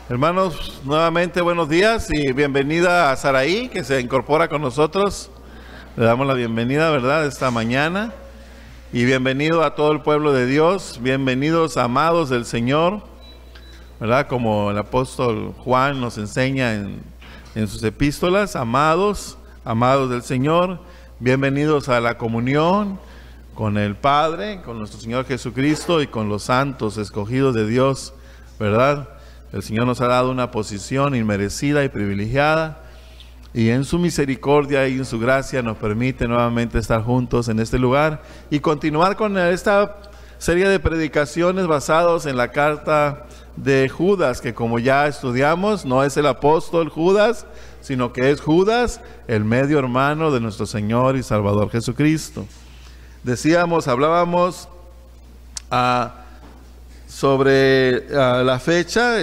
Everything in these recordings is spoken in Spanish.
Hermanos, nuevamente buenos días y bienvenida a Saraí, que se incorpora con nosotros. Le damos la bienvenida, ¿verdad?, esta mañana. Y bienvenido a todo el pueblo de Dios, bienvenidos amados del Señor, ¿verdad? Como el apóstol Juan nos enseña en sus epístolas, amados del Señor, bienvenidos a la comunión con el Padre, con nuestro Señor Jesucristo y con los santos escogidos de Dios, ¿verdad? El Señor nos ha dado una posición inmerecida y privilegiada, y en su misericordia y en su gracia nos permite nuevamente estar juntos en este lugar y continuar con esta serie de predicaciones basados en la carta de Judas, que como ya estudiamos, no es el apóstol Judas, sino que es Judas, el medio hermano de nuestro Señor y Salvador Jesucristo. Hablábamos sobre la fecha.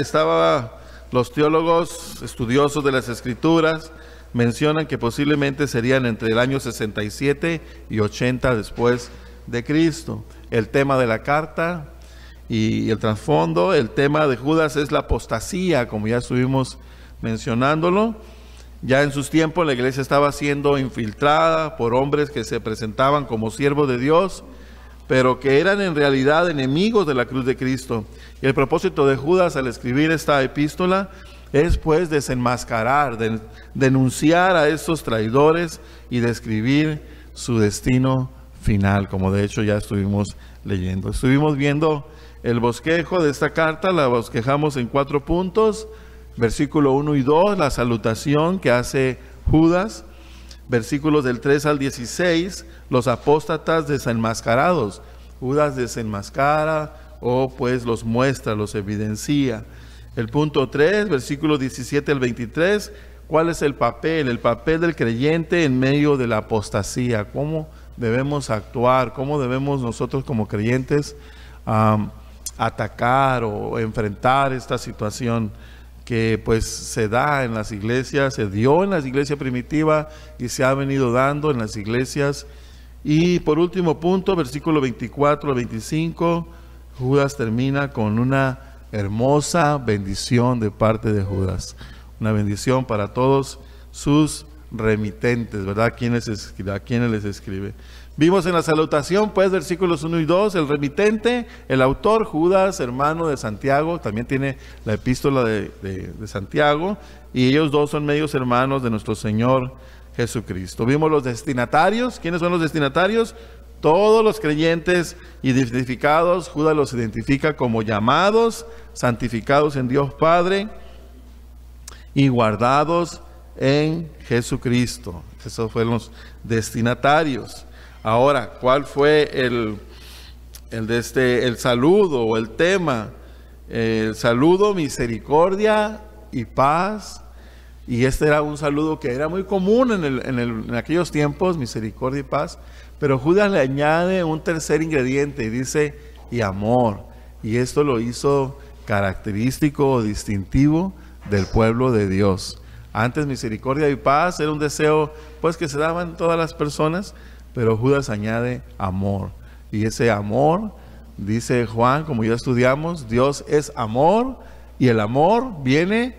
Los teólogos estudiosos de las Escrituras mencionan que posiblemente serían entre el año 67 y 80 después de Cristo. El tema de la carta y el trasfondo, el tema de Judas es la apostasía, como ya estuvimos mencionándolo. Ya en sus tiempos la iglesia estaba siendo infiltrada por hombres que se presentaban como siervos de Dios, pero que eran en realidad enemigos de la cruz de Cristo. Y el propósito de Judas al escribir esta epístola es pues desenmascarar, denunciar a estos traidores y describir su destino final, como de hecho ya estuvimos leyendo. Estuvimos viendo el bosquejo de esta carta, la bosquejamos en 4 puntos. Versículo 1 y 2, la salutación que hace Judas. Versículos del 3 al 16, los apóstatas desenmascarados. Judas desenmascara o pues los muestra, los evidencia. El punto 3, versículos 17 al 23, ¿cuál es el papel? El papel del creyente en medio de la apostasía. ¿Cómo debemos actuar? ¿Cómo debemos nosotros como creyentes atacar o enfrentar esta situación que pues se da en las iglesias, se dio en la iglesia primitiva y se ha venido dando en las iglesias? Y por último punto, versículo 24 al 25, Judas termina con una hermosa bendición de parte de Judas, una bendición para todos sus remitentes, ¿verdad? A quienes les escribe. Vimos en la salutación, pues, versículos 1 y 2, el remitente, el autor, Judas, hermano de Santiago, también tiene la epístola de Santiago, y ellos dos son medios hermanos de nuestro Señor Jesucristo. Vimos los destinatarios. ¿Quiénes son los destinatarios? Todos los creyentes identificados. Judas los identifica como llamados, santificados en Dios Padre y guardados en Jesucristo. Esos fueron los destinatarios. Ahora, ¿cuál fue el saludo o el tema? El saludo, misericordia y paz. Y este era un saludo que era muy común en aquellos tiempos, misericordia y paz. Pero Judas le añade un tercer ingrediente y dice, y amor. Y esto lo hizo característico o distintivo del pueblo de Dios. Antes misericordia y paz era un deseo pues que se daban todas las personas, pero Judas añade amor. Y ese amor, dice Juan, como ya estudiamos, Dios es amor y el amor viene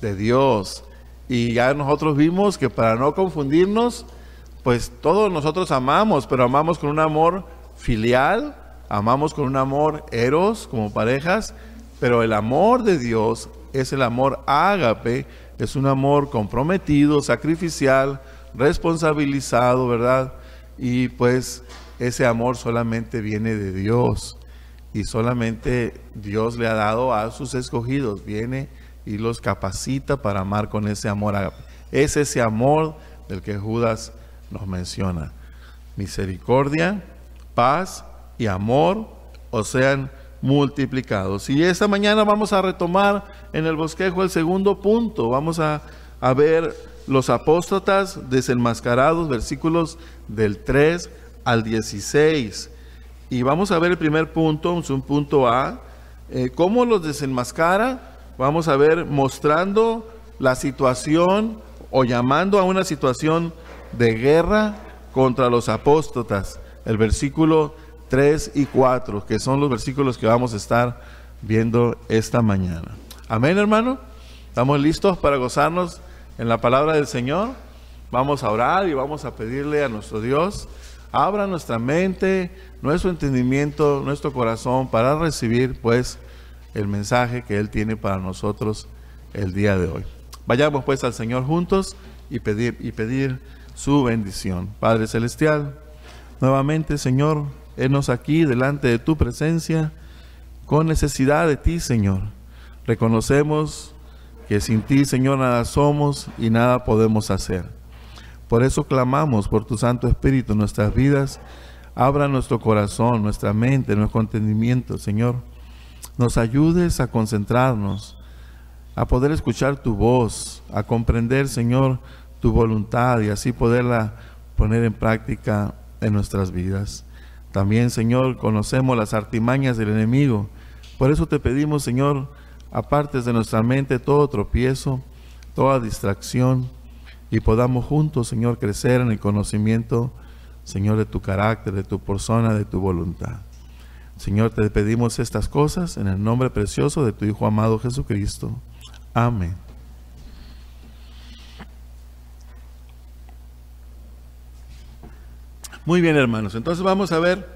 de Dios. Y ya nosotros vimos que para no confundirnos, pues todos nosotros amamos, pero amamos con un amor filial, amamos con un amor eros como parejas, pero el amor de Dios es el amor ágape, es un amor comprometido, sacrificial, responsabilizado, ¿verdad? Y pues ese amor solamente viene de Dios y solamente Dios le ha dado a sus escogidos, viene y los capacita para amar con ese amor ágape. Es ese amor del que Judas nos menciona. Misericordia, paz y amor o sean multiplicados. Y esta mañana vamos a retomar en el bosquejo el segundo punto. Vamos a ver los apóstatas desenmascarados, versículos del 3 al 16. Y vamos a ver el primer punto, un punto A. ¿Cómo los desenmascara? Vamos a ver mostrando la situación o llamando a una situación de guerra contra los apóstatas. El versículo 3 y 4, que son los versículos que vamos a estar viendo esta mañana. Amén, hermano. ¿Estamos listos para gozarnos en la palabra del Señor? Vamos a orar y vamos a pedirle a nuestro Dios, abra nuestra mente, nuestro entendimiento, nuestro corazón para recibir pues el mensaje que Él tiene para nosotros el día de hoy. Vayamos pues al Señor juntos y pedir su bendición. Padre Celestial, nuevamente, Señor, henos aquí delante de tu presencia con necesidad de ti, Señor. Reconocemos que sin ti, Señor, nada somos y nada podemos hacer. Por eso clamamos por tu Santo Espíritu en nuestras vidas. Abra nuestro corazón, nuestra mente, nuestro entendimiento, Señor. Nos ayudes a concentrarnos, a poder escuchar tu voz, a comprender, Señor, tu voluntad y así poderla poner en práctica en nuestras vidas. También, Señor, conocemos las artimañas del enemigo. Por eso te pedimos, Señor, apartes de nuestra mente todo tropiezo, toda distracción, y podamos juntos, Señor, crecer en el conocimiento, Señor, de tu carácter, de tu persona, de tu voluntad. Señor, te pedimos estas cosas en el nombre precioso de tu Hijo amado Jesucristo. Amén. Muy bien, hermanos. Entonces vamos a ver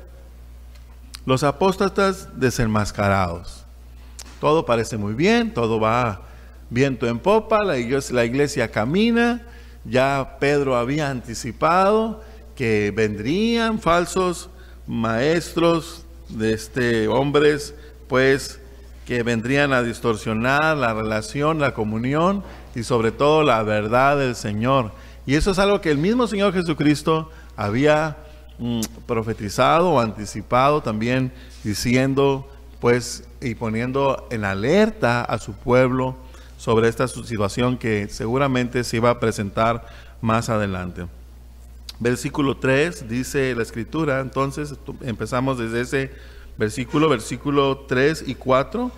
los apóstatas desenmascarados. Todo parece muy bien, todo va viento en popa, la iglesia camina. Ya Pedro había anticipado que vendrían falsos maestros hombres, pues, que vendrían a distorsionar la relación, la comunión y sobre todo la verdad del Señor. Y eso es algo que el mismo Señor Jesucristo había profetizado o anticipado también, diciendo, pues, y poniendo en alerta a su pueblo sobre esta situación que seguramente se iba a presentar más adelante. Versículo 3 dice la Escritura, entonces empezamos desde ese versículo 3 y 4,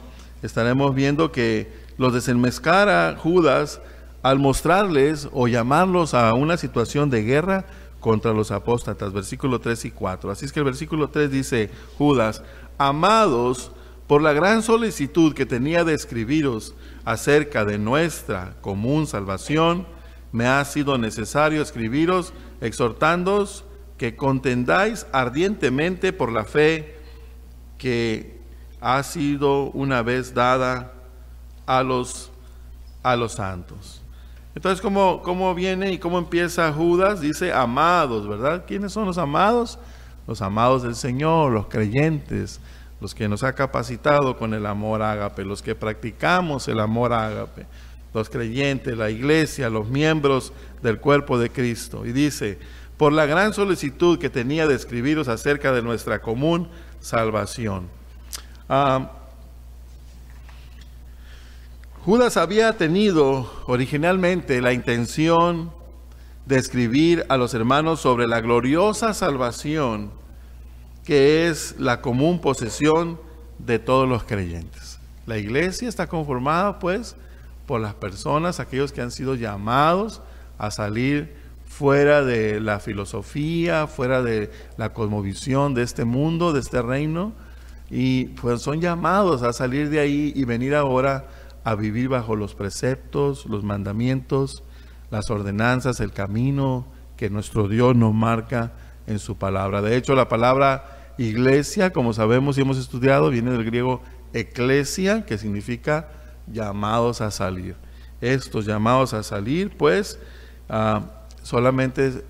estaremos viendo que los desenmascara Judas al mostrarles o llamarlos a una situación de guerra contra los apóstatas, versículo 3 y 4. Así es que el versículo 3 dice, Judas, amados, por la gran solicitud que tenía de escribiros acerca de nuestra común salvación, me ha sido necesario escribiros, exhortándoos que contendáis ardientemente por la fe que ha sido una vez dada a los santos. Entonces, ¿cómo viene y cómo empieza Judas? Dice amados, ¿verdad? ¿Quiénes son los amados? Los amados del Señor, los creyentes, los que nos ha capacitado con el amor ágape, los que practicamos el amor ágape, los creyentes, la iglesia, los miembros del cuerpo de Cristo. Y dice, por la gran solicitud que tenía de escribiros acerca de nuestra común salvación. Judas había tenido originalmente la intención de escribir a los hermanos sobre la gloriosa salvación que es la común posesión de todos los creyentes. La iglesia está conformada pues por las personas, aquellos que han sido llamados a salir fuera de la filosofía, fuera de la cosmovisión de este mundo, de este reino, y pues son llamados a salir de ahí y venir ahora a vivir bajo los preceptos, los mandamientos, las ordenanzas, el camino que nuestro Dios nos marca en su palabra. De hecho, la palabra iglesia, como sabemos y hemos estudiado, viene del griego eclesia, que significa llamados a salir. Estos llamados a salir, pues, solamente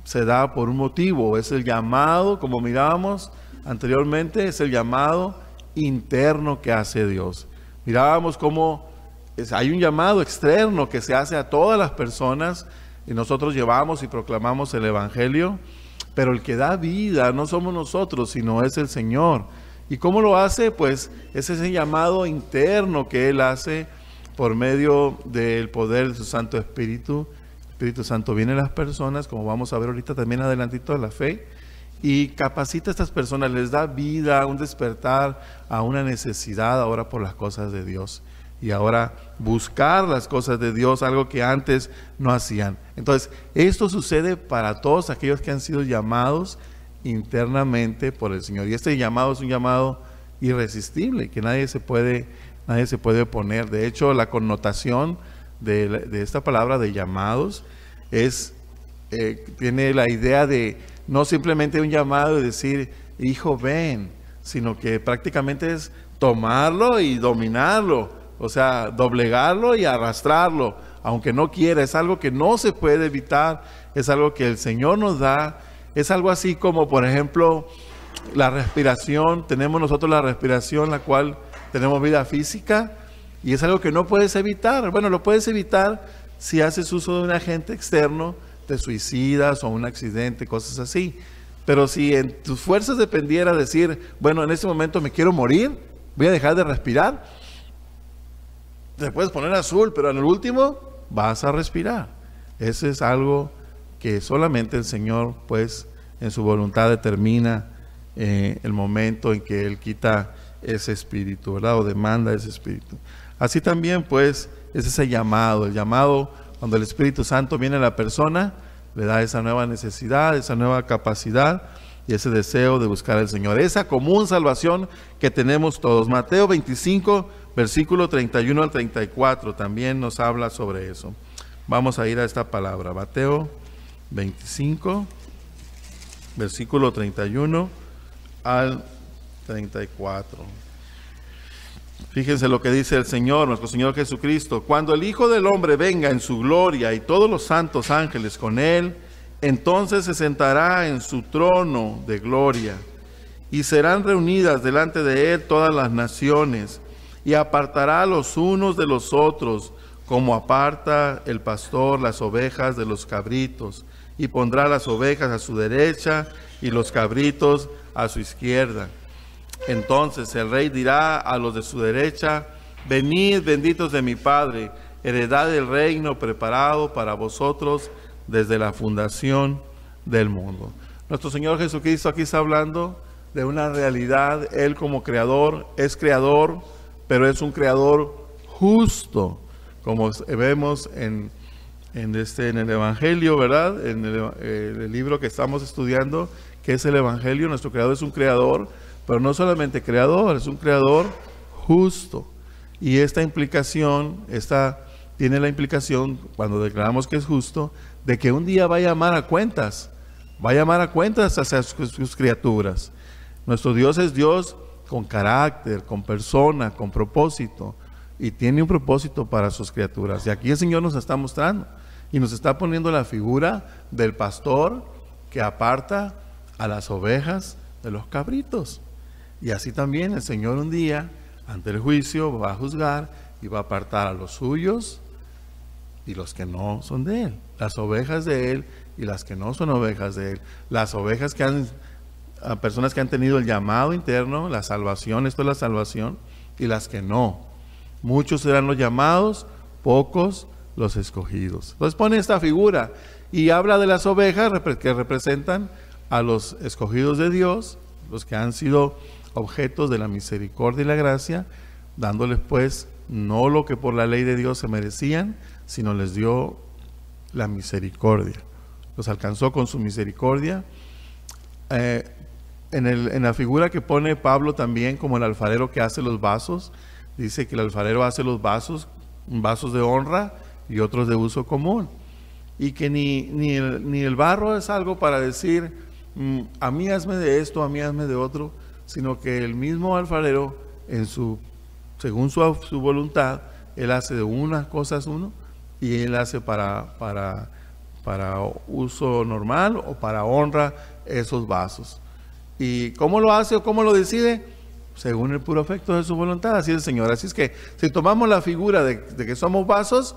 se da por un motivo. Es el llamado, como mirábamos anteriormente, es el llamado interno que hace Dios. Mirábamos cómo hay un llamado externo que se hace a todas las personas y nosotros llevamos y proclamamos el Evangelio, pero el que da vida no somos nosotros, sino es el Señor. ¿Y cómo lo hace? Pues es ese llamado interno que Él hace por medio del poder de su Santo Espíritu. El Espíritu Santo viene a las personas, como vamos a ver ahorita también adelantito de la fe, y capacita a estas personas, les da vida, un despertar a una necesidad ahora por las cosas de Dios. Y ahora buscar las cosas de Dios, algo que antes no hacían. Entonces, esto sucede para todos aquellos que han sido llamados internamente por el Señor. Y este llamado es un llamado irresistible, que nadie se puede nadie se puede oponer. De hecho, la connotación de esta palabra de llamados tiene la idea de no simplemente un llamado y decir, hijo, ven, sino que prácticamente es tomarlo y dominarlo, o sea, doblegarlo y arrastrarlo, aunque no quiera. Es algo que no se puede evitar, es algo que el Señor nos da. Es algo así como, por ejemplo, la respiración. Tenemos nosotros la respiración, la cual tenemos vida física, y es algo que no puedes evitar. Bueno, lo puedes evitar si haces uso de un agente externo, te suicidas o un accidente, cosas así. Pero si en tus fuerzas dependiera decir, bueno, en este momento me quiero morir, voy a dejar de respirar, te puedes poner azul, pero en el último vas a respirar. Eso es algo que solamente el Señor, pues, en su voluntad determina el momento en que Él quita ese espíritu, ¿verdad? O demanda ese espíritu. Así también, pues, es ese llamado. El llamado, cuando el Espíritu Santo viene a la persona, le da esa nueva necesidad, esa nueva capacidad y ese deseo de buscar al Señor. Esa común salvación que tenemos todos. Mateo 25, versículo 31 al 34, también nos habla sobre eso. Vamos a ir a esta palabra. Mateo 25, versículo 31 al 34. Fíjense lo que dice el Señor, nuestro Señor Jesucristo. Cuando el Hijo del Hombre venga en su gloria y todos los santos ángeles con Él, entonces se sentará en su trono de gloria y serán reunidas delante de Él todas las naciones, y apartará a los unos de los otros, como aparta el pastor las ovejas de los cabritos, y pondrá las ovejas a su derecha y los cabritos a su izquierda. Entonces el rey dirá a los de su derecha, venid benditos de mi Padre, heredad del reino preparado para vosotros desde la fundación del mundo. Nuestro Señor Jesucristo aquí está hablando de una realidad. Él como creador es creador, pero es un creador justo, como vemos en el Evangelio, ¿verdad? En el libro que estamos estudiando, que es el Evangelio. Nuestro creador es un creador, pero no solamente creador, es un creador justo. Y esta implicación, tiene la implicación, cuando declaramos que es justo, de que un día va a llamar a cuentas hacia sus criaturas. Nuestro Dios es Dios con carácter, con persona, con propósito, y tiene un propósito para sus criaturas. Y aquí el Señor nos está mostrando, y nos está poniendo la figura del pastor que aparta a las ovejas de los cabritos. Y así también el Señor un día, ante el juicio, va a juzgar y va a apartar a los suyos y los que no son de Él, las ovejas de Él y las que no son ovejas de Él, las ovejas personas que han tenido el llamado interno, la salvación, esto es la salvación, y las que no. Muchos serán los llamados, pocos los escogidos. Entonces pone esta figura y habla de las ovejas que representan a los escogidos de Dios, los que han sido objetos de la misericordia y la gracia, dándoles pues no lo que por la ley de Dios se merecían, sino les dio la misericordia. Los alcanzó con su misericordia. En la figura que pone Pablo también, como el alfarero que hace los vasos, dice que el alfarero hace los vasos de honra y otros de uso común. Y que ni el barro es algo para decir, a mí hazme de esto, a mí hazme de otro, sino que el mismo alfarero, según su voluntad, él hace de unas cosas uno, y él hace para uso normal o para honra esos vasos. ¿Y cómo lo hace o cómo lo decide? Según el puro afecto de su voluntad, así es el Señor. Así es que si tomamos la figura de que somos vasos,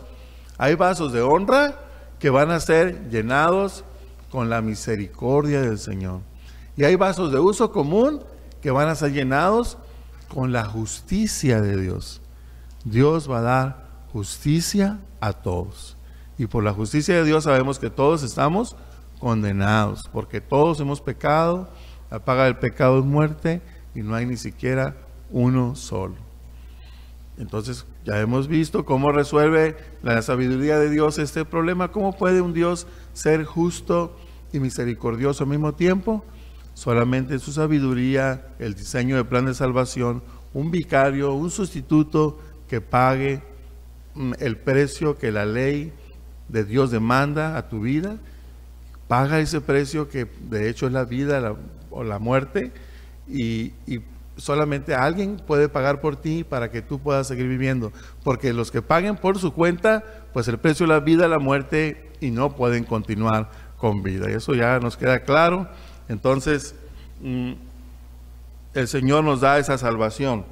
hay vasos de honra que van a ser llenados con la misericordia del Señor. Y hay vasos de uso común que van a ser llenados con la justicia de Dios. Dios va a dar justicia a todos. Y por la justicia de Dios sabemos que todos estamos condenados, porque todos hemos pecado, la paga del pecado es muerte, y no hay ni siquiera uno solo. Entonces ya hemos visto cómo resuelve la sabiduría de Dios este problema. ¿Cómo puede un Dios ser justo y misericordioso al mismo tiempo? Solamente en su sabiduría, el diseño del plan de salvación un vicario, un sustituto que pague el precio que la ley de Dios demanda a tu vida. Paga ese precio que de hecho es la vida o la muerte, y solamente alguien puede pagar por ti para que tú puedas seguir viviendo, porque los que paguen por su cuenta, pues el precio es la vida, la muerte, y no pueden continuar con vida. Y eso ya nos queda claro. Entonces el Señor nos da esa salvación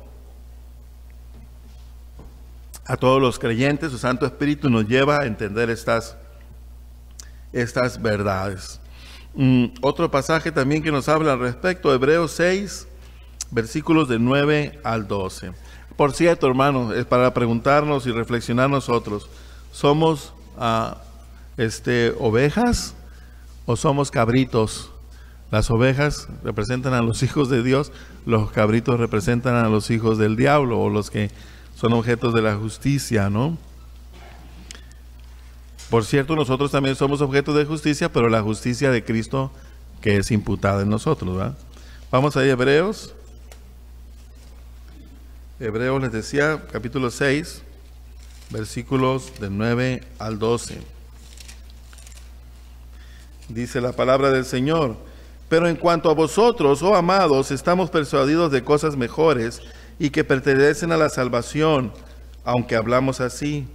a todos los creyentes. Su Santo Espíritu nos lleva a entender estas verdades. Otro pasaje también que nos habla al respecto, Hebreos 6, versículos de 9 al 12. Por cierto, hermanos, es para preguntarnos y reflexionar nosotros, ¿somos ovejas o somos cabritos? Las ovejas representan a los hijos de Dios, los cabritos representan a los hijos del diablo, o los que son objetos de la justicia, ¿no? Por cierto, nosotros también somos objetos de justicia, pero la justicia de Cristo que es imputada en nosotros, ¿verdad? Vamos a Hebreos. Hebreos, les decía, capítulo 6, versículos del 9 al 12. Dice la palabra del Señor: pero en cuanto a vosotros, oh amados, estamos persuadidos de cosas mejores y que pertenecen a la salvación, aunque hablamos así,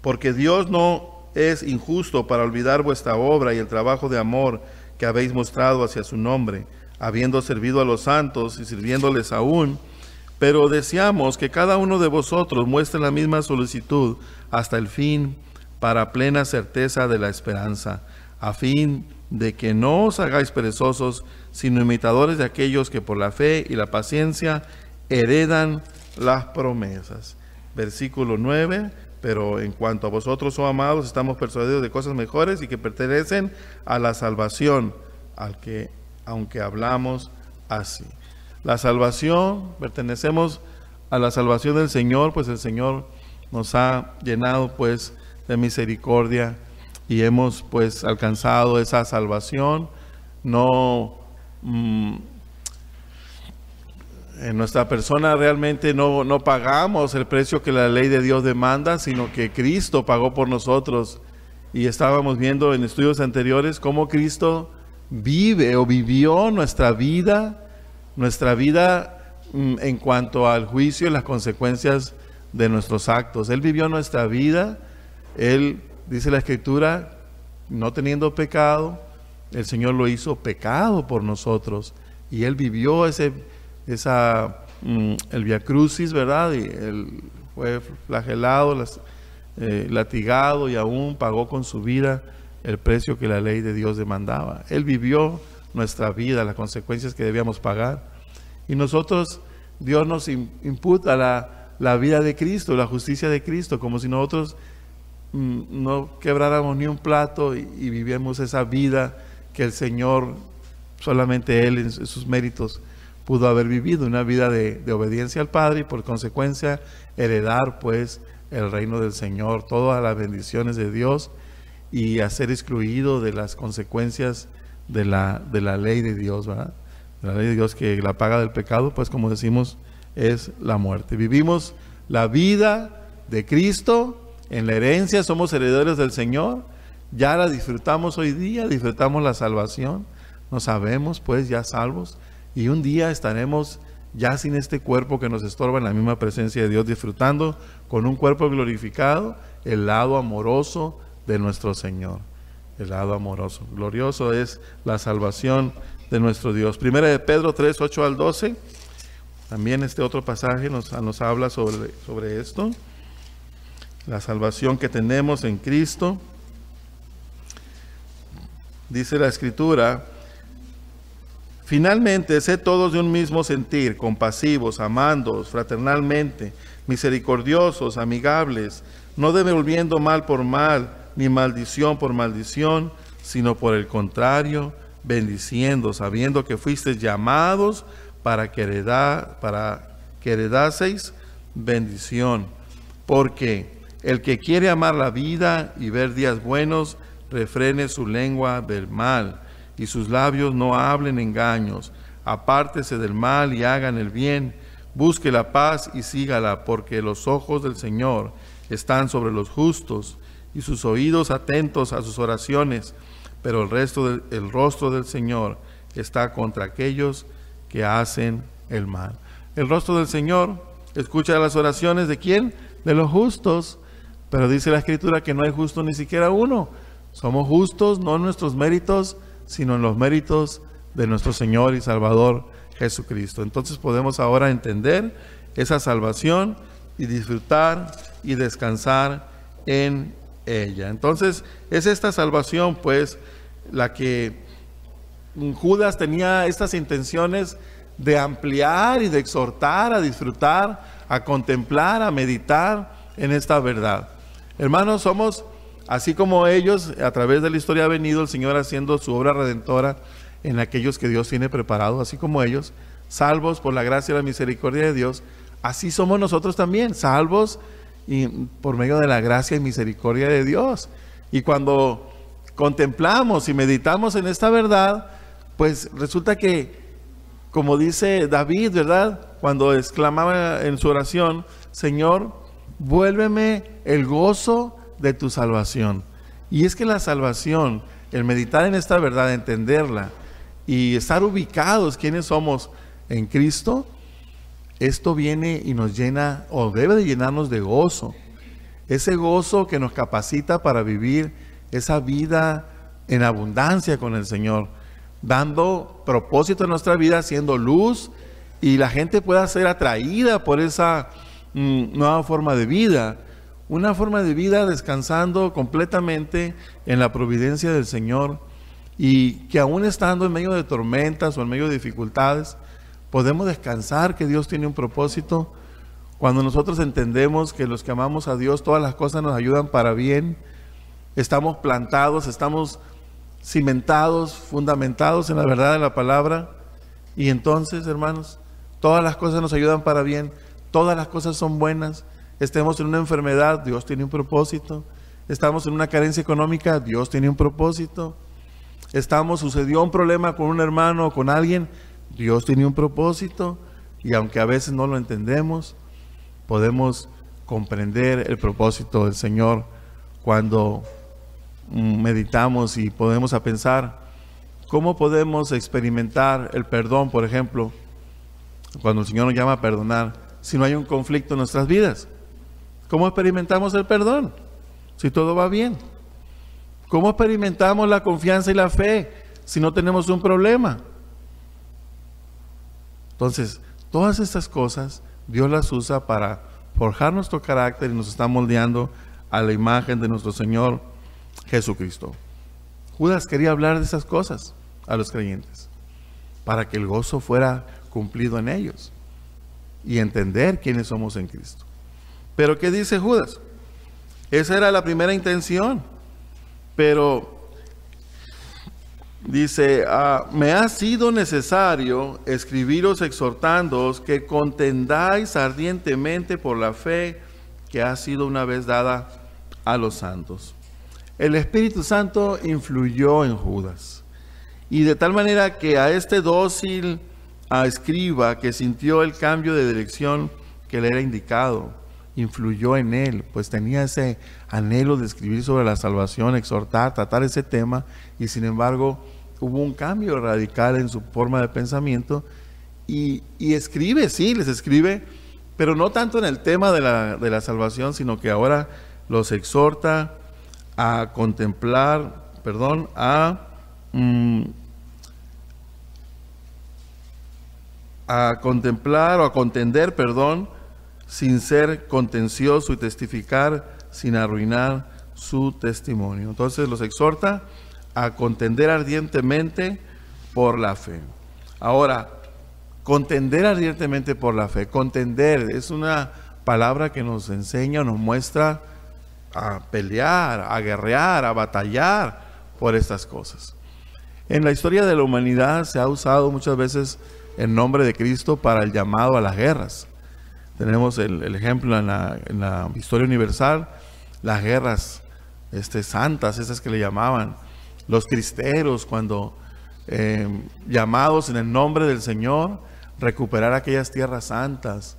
porque Dios no es injusto para olvidar vuestra obra y el trabajo de amor que habéis mostrado hacia su nombre, habiendo servido a los santos y sirviéndoles aún. Pero deseamos que cada uno de vosotros muestre la misma solicitud hasta el fin, para plena certeza de la esperanza, a fin de que no os hagáis perezosos, sino imitadores de aquellos que por la fe y la paciencia heredan las promesas. Versículo 9: pero en cuanto a vosotros, oh amados, estamos persuadidos de cosas mejores y que pertenecen a la salvación, aunque hablamos así. La salvación, pertenecemos a la salvación del Señor, pues el Señor nos ha llenado pues de misericordia y hemos pues alcanzado esa salvación. No en nuestra persona realmente no pagamos el precio que la ley de Dios demanda, sino que Cristo pagó por nosotros. Y estábamos viendo en estudios anteriores cómo Cristo vive o vivió nuestra vida en cuanto al juicio y las consecuencias de nuestros actos. Él vivió nuestra vida. Él, dice la Escritura, no teniendo pecado, el Señor lo hizo pecado por nosotros, y Él vivió el Via Crucis, ¿verdad? Y Él fue flagelado, latigado, y aún pagó con su vida el precio que la ley de Dios demandaba. Él vivió nuestra vida, las consecuencias que debíamos pagar. Y nosotros, Dios nos imputa la vida de Cristo, la justicia de Cristo, como si nosotros no quebráramos ni un plato y viviéramos esa vida que el Señor, solamente Él en sus méritos pudo haber vivido, una vida de obediencia al Padre, y por consecuencia heredar pues el reino del Señor, todas las bendiciones de Dios, y a ser excluido de las consecuencias de la ley de Dios, ¿verdad? La ley de Dios, que la paga del pecado, pues como decimos, es la muerte. Vivimos la vida de Cristo en la herencia, somos herederos del Señor, ya la disfrutamos hoy día, disfrutamos la salvación, nos sabemos pues ya salvos, y un día estaremos ya sin este cuerpo que nos estorba en la misma presencia de Dios, disfrutando con un cuerpo glorificado el lado amoroso de nuestro Señor. El lado amoroso, glorioso es la salvación de nuestro Dios. Primera de Pedro 3, 8 al 12, también este otro pasaje nos habla sobre esto, la salvación que tenemos en Cristo. Dice la Escritura: finalmente, sed todos de un mismo sentir, compasivos, amándoos fraternalmente, misericordiosos, amigables, no devolviendo mal por mal, ni maldición por maldición, sino por el contrario, bendiciendo, sabiendo que fuisteis llamados para que heredaseis bendición. Porque el que quiere amar la vida y ver días buenos, refrene su lengua del mal, y sus labios no hablen engaños. Apártese del mal y hagan el bien, busque la paz y sígala, porque los ojos del Señor están sobre los justos y sus oídos atentos a sus oraciones, pero el rostro del Señor está contra aquellos que hacen el mal. El rostro del Señor escucha las oraciones ¿de quién? De los justos, pero dice la Escritura que no hay justo ni siquiera uno. Somos justos no en nuestros méritos, sino en los méritos de nuestro Señor y Salvador Jesucristo. Entonces podemos ahora entender esa salvación y disfrutar y descansar en ella. Entonces es esta salvación pues la que Judas tenía estas intenciones de ampliar y de exhortar a disfrutar, a contemplar, a meditar en esta verdad. Hermanos, somos así como ellos. A través de la historia ha venido el Señor haciendo su obra redentora en aquellos que Dios tiene preparado, así como ellos, salvos por la gracia y la misericordia de Dios. Así somos nosotros también, salvos y por medio de la gracia y misericordia de Dios. Y cuando contemplamos y meditamos en esta verdad, pues resulta que, como dice David, ¿verdad? Cuando exclamaba en su oración, Señor, vuélveme el gozo de tu salvación. Y es que la salvación, el meditar en esta verdad, entenderla y estar ubicados quiénes somos en Cristo, esto viene y nos llena, o debe de llenarnos de gozo. Ese gozo que nos capacita para vivir esa vida en abundancia con el Señor, dando propósito en nuestra vida, siendo luz, y la gente pueda ser atraída por esa nueva forma de vida. Una forma de vida descansando completamente en la providencia del Señor, y que aún estando en medio de tormentas o en medio de dificultades, podemos descansar que Dios tiene un propósito. Cuando nosotros entendemos que los que amamos a Dios, todas las cosas nos ayudan para bien, estamos plantados, estamos cimentados, fundamentados en la verdad de la palabra, y entonces, hermanos, todas las cosas nos ayudan para bien, todas las cosas son buenas. Estemos en una enfermedad, Dios tiene un propósito. Estamos en una carencia económica, Dios tiene un propósito. Sucedió un problema con un hermano o con alguien, Dios tiene un propósito. Y aunque a veces no lo entendemos, podemos comprender el propósito del Señor cuando meditamos y podemos a pensar cómo podemos experimentar el perdón, por ejemplo, cuando el Señor nos llama a perdonar, si no hay un conflicto en nuestras vidas. ¿Cómo experimentamos el perdón si todo va bien? ¿Cómo experimentamos la confianza y la fe si no tenemos un problema? Entonces, todas estas cosas Dios las usa para forjar nuestro carácter y nos está moldeando a la imagen de nuestro Señor Jesucristo. Judas quería hablar de esas cosas a los creyentes para que el gozo fuera cumplido en ellos y entender quiénes somos en Cristo. Pero ¿qué dice Judas? Esa era la primera intención, pero dice, me ha sido necesario escribiros exhortándoos que contendáis ardientemente por la fe que ha sido una vez dada a los santos. El Espíritu Santo influyó en Judas, y de tal manera que a este dócil escriba que sintió el cambio de dirección que le era indicado, influyó en él, pues tenía ese anhelo de escribir sobre la salvación, exhortar, tratar ese tema, y sin embargo hubo un cambio radical en su forma de pensamiento, y escribe, sí, les escribe, pero no tanto en el tema de la salvación, sino que ahora los exhorta a contemplar, a contemplar o a contender, sin ser contencioso, y testificar sin arruinar su testimonio. Entonces los exhorta a contender ardientemente por la fe. Ahora, contender ardientemente por la fe. Contender es una palabra que nos enseña, nos muestra a pelear, a guerrear, a batallar por estas cosas. En la historia de la humanidad se ha usado muchas veces el nombre de Cristo para el llamado a las guerras. Tenemos el ejemplo en la historia universal, las guerras santas, esas que le llamaban, los cristeros, cuando llamados en el nombre del Señor, recuperar aquellas tierras santas,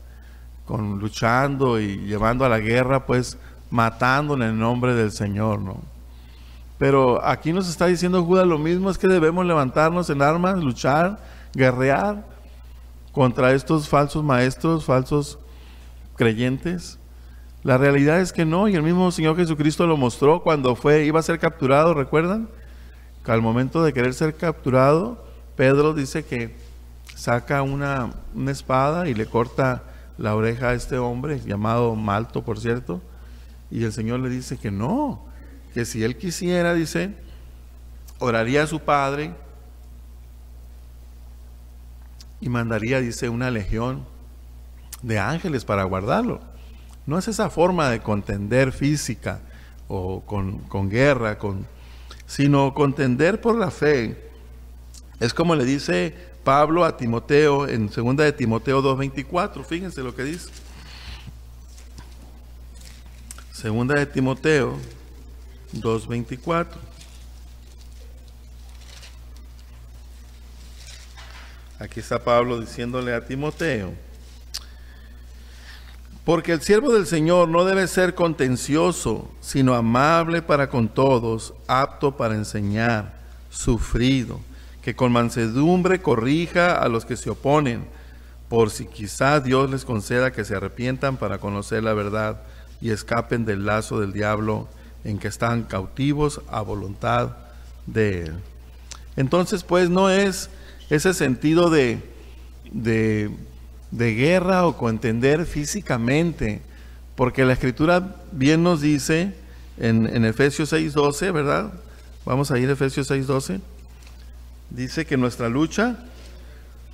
luchando y llevando a la guerra, pues matando en el nombre del Señor, ¿no? Pero aquí nos está diciendo Judas lo mismo, es que debemos levantarnos en armas, luchar, guerrear contra estos falsos maestros, falsos creyentes. La realidad es que no, y el mismo Señor Jesucristo lo mostró cuando iba a ser capturado, ¿recuerdan? Que al momento de querer ser capturado, Pedro dice que saca una espada y le corta la oreja a este hombre, llamado Malto, por cierto, y el Señor le dice que no, que si él quisiera, dice, oraría a su Padre y mandaría, dice, una legión de ángeles para guardarlo. No es esa forma de contender física o con guerra, sino contender por la fe. Es como le dice Pablo a Timoteo en 2 de Timoteo 2:24, fíjense lo que dice. 2 de Timoteo 2:24. Aquí está Pablo diciéndole a Timoteo: porque el siervo del Señor no debe ser contencioso, sino amable para con todos, apto para enseñar, sufrido, que con mansedumbre corrija a los que se oponen, por si quizá Dios les conceda que se arrepientan para conocer la verdad y escapen del lazo del diablo en que están cautivos a voluntad de él. Entonces, pues, no es ese sentido de guerra o contender físicamente, porque la Escritura bien nos dice en Efesios 6:12, ¿verdad? Vamos a ir a Efesios 6:12. Dice que nuestra lucha,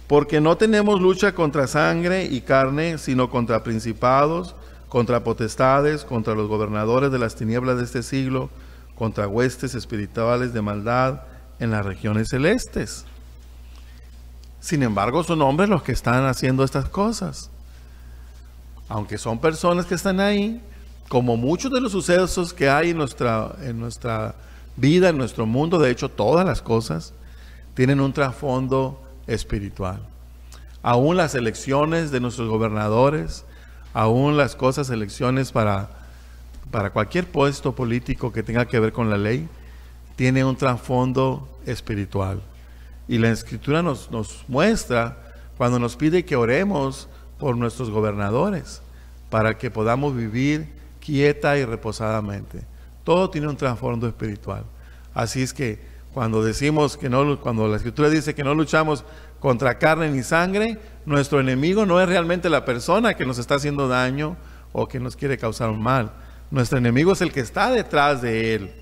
porque no tenemos lucha contra sangre y carne, sino contra principados, contra potestades, contra los gobernadores de las tinieblas de este siglo, contra huestes espirituales de maldad en las regiones celestes. Sin embargo, son hombres los que están haciendo estas cosas. Aunque son personas que están ahí, como muchos de los sucesos que hay en nuestra vida, en nuestro mundo, de hecho todas las cosas, tienen un trasfondo espiritual. Aún las elecciones de nuestros gobernadores, aún las elecciones para cualquier puesto político que tenga que ver con la ley, tiene un trasfondo espiritual. Y la Escritura nos muestra cuando nos pide que oremos por nuestros gobernadores, para que podamos vivir quieta y reposadamente. Todo tiene un trasfondo espiritual. Así es que cuando decimos que no, cuando la Escritura dice que no luchamos contra carne ni sangre, nuestro enemigo no es realmente la persona que nos está haciendo daño o que nos quiere causar un mal. Nuestro enemigo es el que está detrás de él.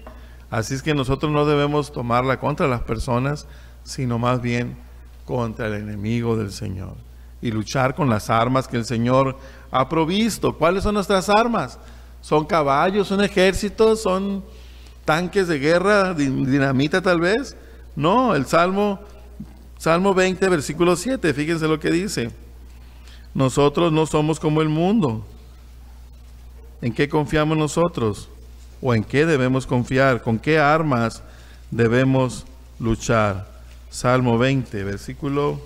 Así es que nosotros no debemos tomarla contra las personas, sino más bien contra el enemigo del Señor. Y luchar con las armas que el Señor ha provisto. ¿Cuáles son nuestras armas? ¿Son caballos, son ejércitos, son tanques de guerra, dinamita tal vez? No, el Salmo 20, versículo 7, fíjense lo que dice. Nosotros no somos como el mundo. ¿En qué confiamos nosotros? ¿O en qué debemos confiar? ¿Con qué armas debemos luchar? Salmo 20, versículo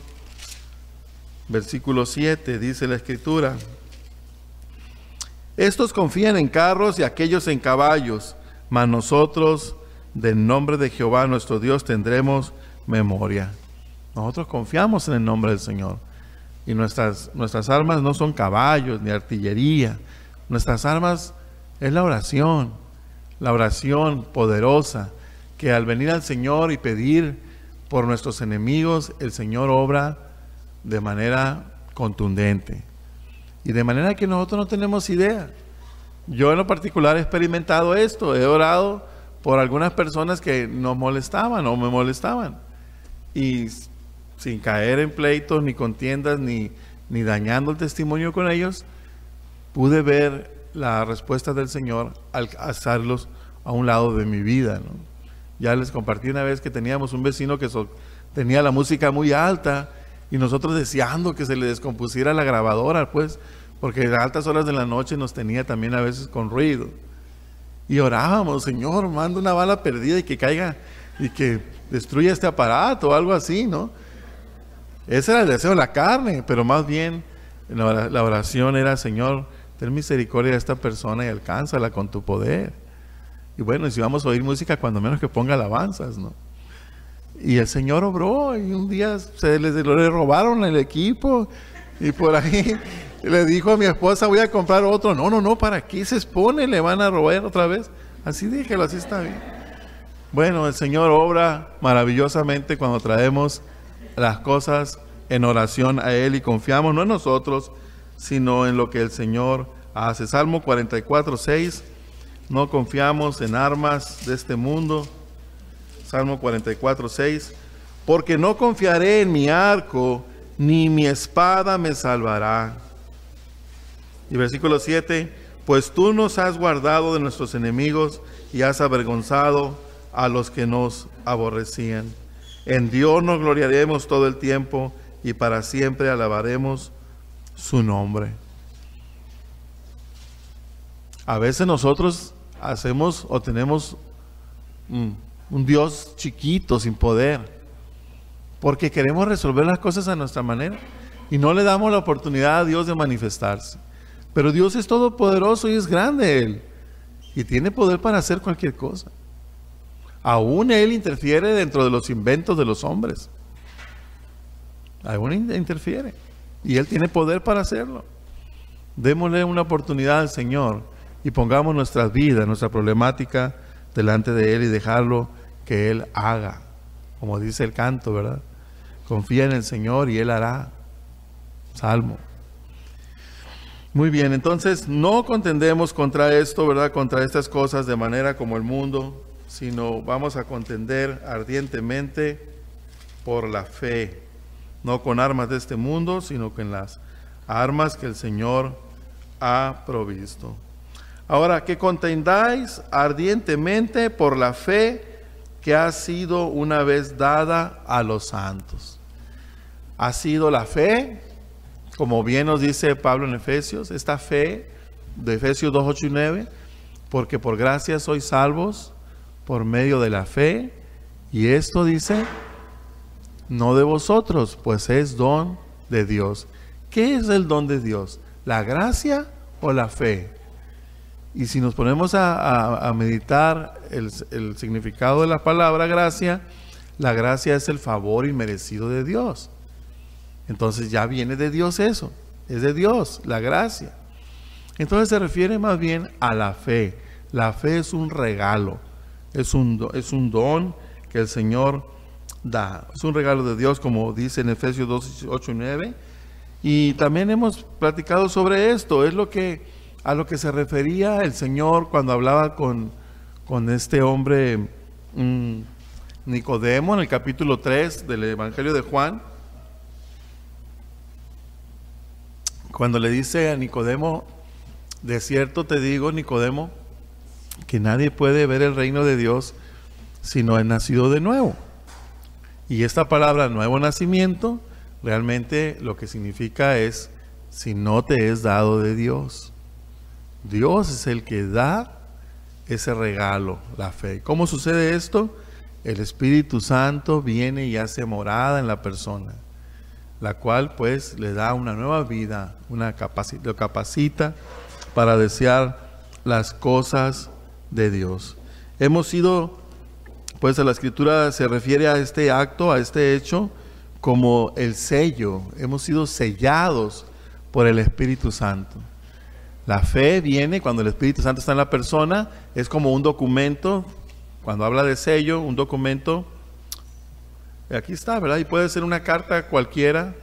7, dice la Escritura: estos confían en carros y aquellos en caballos, mas nosotros del nombre de Jehová nuestro Dios tendremos memoria. Nosotros confiamos en el nombre del Señor. Y nuestras armas no son caballos ni artillería. Nuestras armas es la oración poderosa, que al venir al Señor y pedir por nuestros enemigos, el Señor obra de manera contundente. Y de manera que nosotros no tenemos idea. Yo en lo particular he experimentado esto. He orado por algunas personas que nos molestaban o me molestaban. Y sin caer en pleitos, ni contiendas, ni dañando el testimonio con ellos, pude ver la respuesta del Señor al hacerlos a un lado de mi vida, ¿no? Ya les compartí una vez que teníamos un vecino que tenía la música muy alta y nosotros deseando que se le descompusiera la grabadora, pues, porque a altas horas de la noche nos tenía también a veces con ruido. Y orábamos: Señor, manda una bala perdida y que caiga y que destruya este aparato o algo así, ¿no? Ese era el deseo de la carne, pero más bien la oración era: Señor, ten misericordia de esta persona y alcánzala con tu poder. Y bueno, si vamos a oír música, cuando menos que ponga alabanzas, ¿no? Y el Señor obró, y un día le robaron el equipo, y por ahí le dijo a mi esposa: voy a comprar otro. No, ¿para qué se expone? Le van a robar otra vez. Así déjelo, así está bien. Bueno, el Señor obra maravillosamente cuando traemos las cosas en oración a Él y confiamos no en nosotros, sino en lo que el Señor hace. Salmo 44:6. No confiamos en armas de este mundo. Salmo 44:6. Porque no confiaré en mi arco, ni mi espada me salvará. Y versículo 7. Pues tú nos has guardado de nuestros enemigos y has avergonzado a los que nos aborrecían. En Dios nos gloriaremos todo el tiempo y para siempre alabaremos su nombre. A veces nosotros hacemos o tenemos un Dios chiquito, sin poder, porque queremos resolver las cosas a nuestra manera y no le damos la oportunidad a Dios de manifestarse. Pero Dios es todopoderoso y es grande Él, y tiene poder para hacer cualquier cosa. Aún Él interfiere dentro de los inventos de los hombres. Aún interfiere, y Él tiene poder para hacerlo. Démosle una oportunidad al Señor y pongamos nuestras vidas, nuestra problemática delante de Él y dejarlo que Él haga. Como dice el canto, ¿verdad? Confía en el Señor y Él hará. Salmo. Muy bien, entonces no contendemos contra esto, ¿verdad? Contra estas cosas de manera como el mundo, sino vamos a contender ardientemente por la fe. No con armas de este mundo, sino con las armas que el Señor ha provisto. Ahora, que contendáis ardientemente por la fe que ha sido una vez dada a los santos. Ha sido la fe, como bien nos dice Pablo en Efesios, esta fe de Efesios 2, 8 y 9, porque por gracia sois salvos por medio de la fe, y esto dice, no de vosotros, pues es don de Dios. ¿Qué es el don de Dios? ¿La gracia o la fe? Y si nos ponemos a meditar el significado de la palabra gracia, la gracia es el favor inmerecido de Dios. Entonces ya viene de Dios eso, es de Dios, la gracia. Entonces se refiere más bien a la fe. La fe es un regalo, es un don que el Señor da. Es un regalo de Dios, como dice en Efesios 2, 8 y 9. Y también hemos platicado sobre esto, es a lo que se refería el Señor cuando hablaba con este hombre Nicodemo en el capítulo 3 del Evangelio de Juan. Cuando le dice a Nicodemo, de cierto te digo, Nicodemo, que nadie puede ver el reino de Dios si no es nacido de nuevo. Y esta palabra nuevo nacimiento realmente lo que significa es si no te es dado de Dios. Dios es el que da ese regalo, la fe. ¿Cómo sucede esto? El Espíritu Santo viene y hace morada en la persona, la cual pues le da una nueva vida, lo capacita para desear las cosas de Dios. Hemos sido, pues la Escritura se refiere a este acto, a este hecho, como el sello. Hemos sido sellados por el Espíritu Santo. La fe viene cuando el Espíritu Santo está en la persona, es como un documento. Cuando habla de sello, un documento, aquí está, ¿verdad? Y puede ser una carta cualquiera,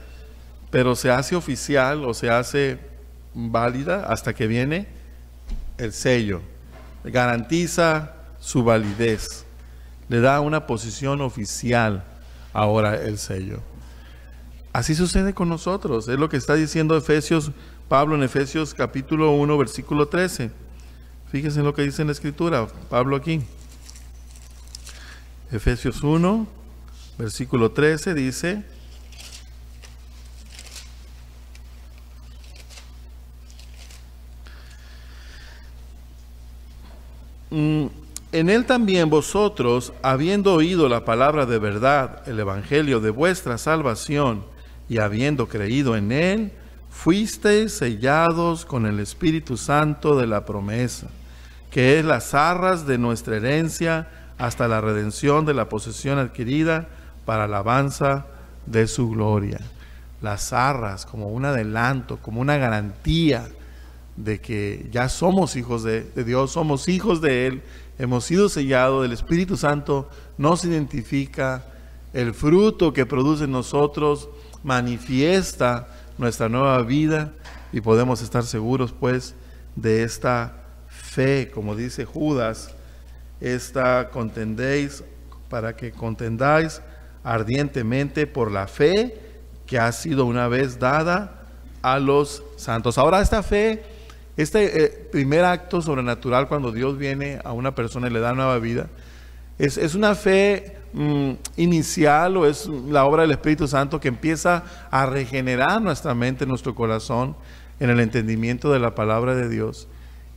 pero se hace oficial o se hace válida hasta que viene el sello. Garantiza su validez. Le da una posición oficial ahora el sello. Así sucede con nosotros. Es lo que está diciendo Pablo en Efesios capítulo 1, versículo 13. Fíjense en lo que dice en la Escritura, Pablo aquí. Efesios 1, versículo 13 dice: en él también vosotros, habiendo oído la palabra de verdad, el evangelio de vuestra salvación, y habiendo creído en Él, fuisteis sellados con el Espíritu Santo de la promesa, que es las arras de nuestra herencia hasta la redención de la posesión adquirida para alabanza de su gloria. Las arras como un adelanto, como una garantía de que ya somos hijos de Dios, somos hijos de Él, hemos sido sellados, el Espíritu Santo nos identifica, el fruto que produce en nosotros manifiesta nuestra nueva vida y podemos estar seguros pues de esta fe, como dice Judas, contendéis para que contendáis ardientemente por la fe que ha sido una vez dada a los santos. Ahora esta fe, primer acto sobrenatural cuando Dios viene a una persona y le da nueva vida, es una fe inicial, o es la obra del Espíritu Santo que empieza a regenerar nuestra mente, nuestro corazón en el entendimiento de la palabra de Dios.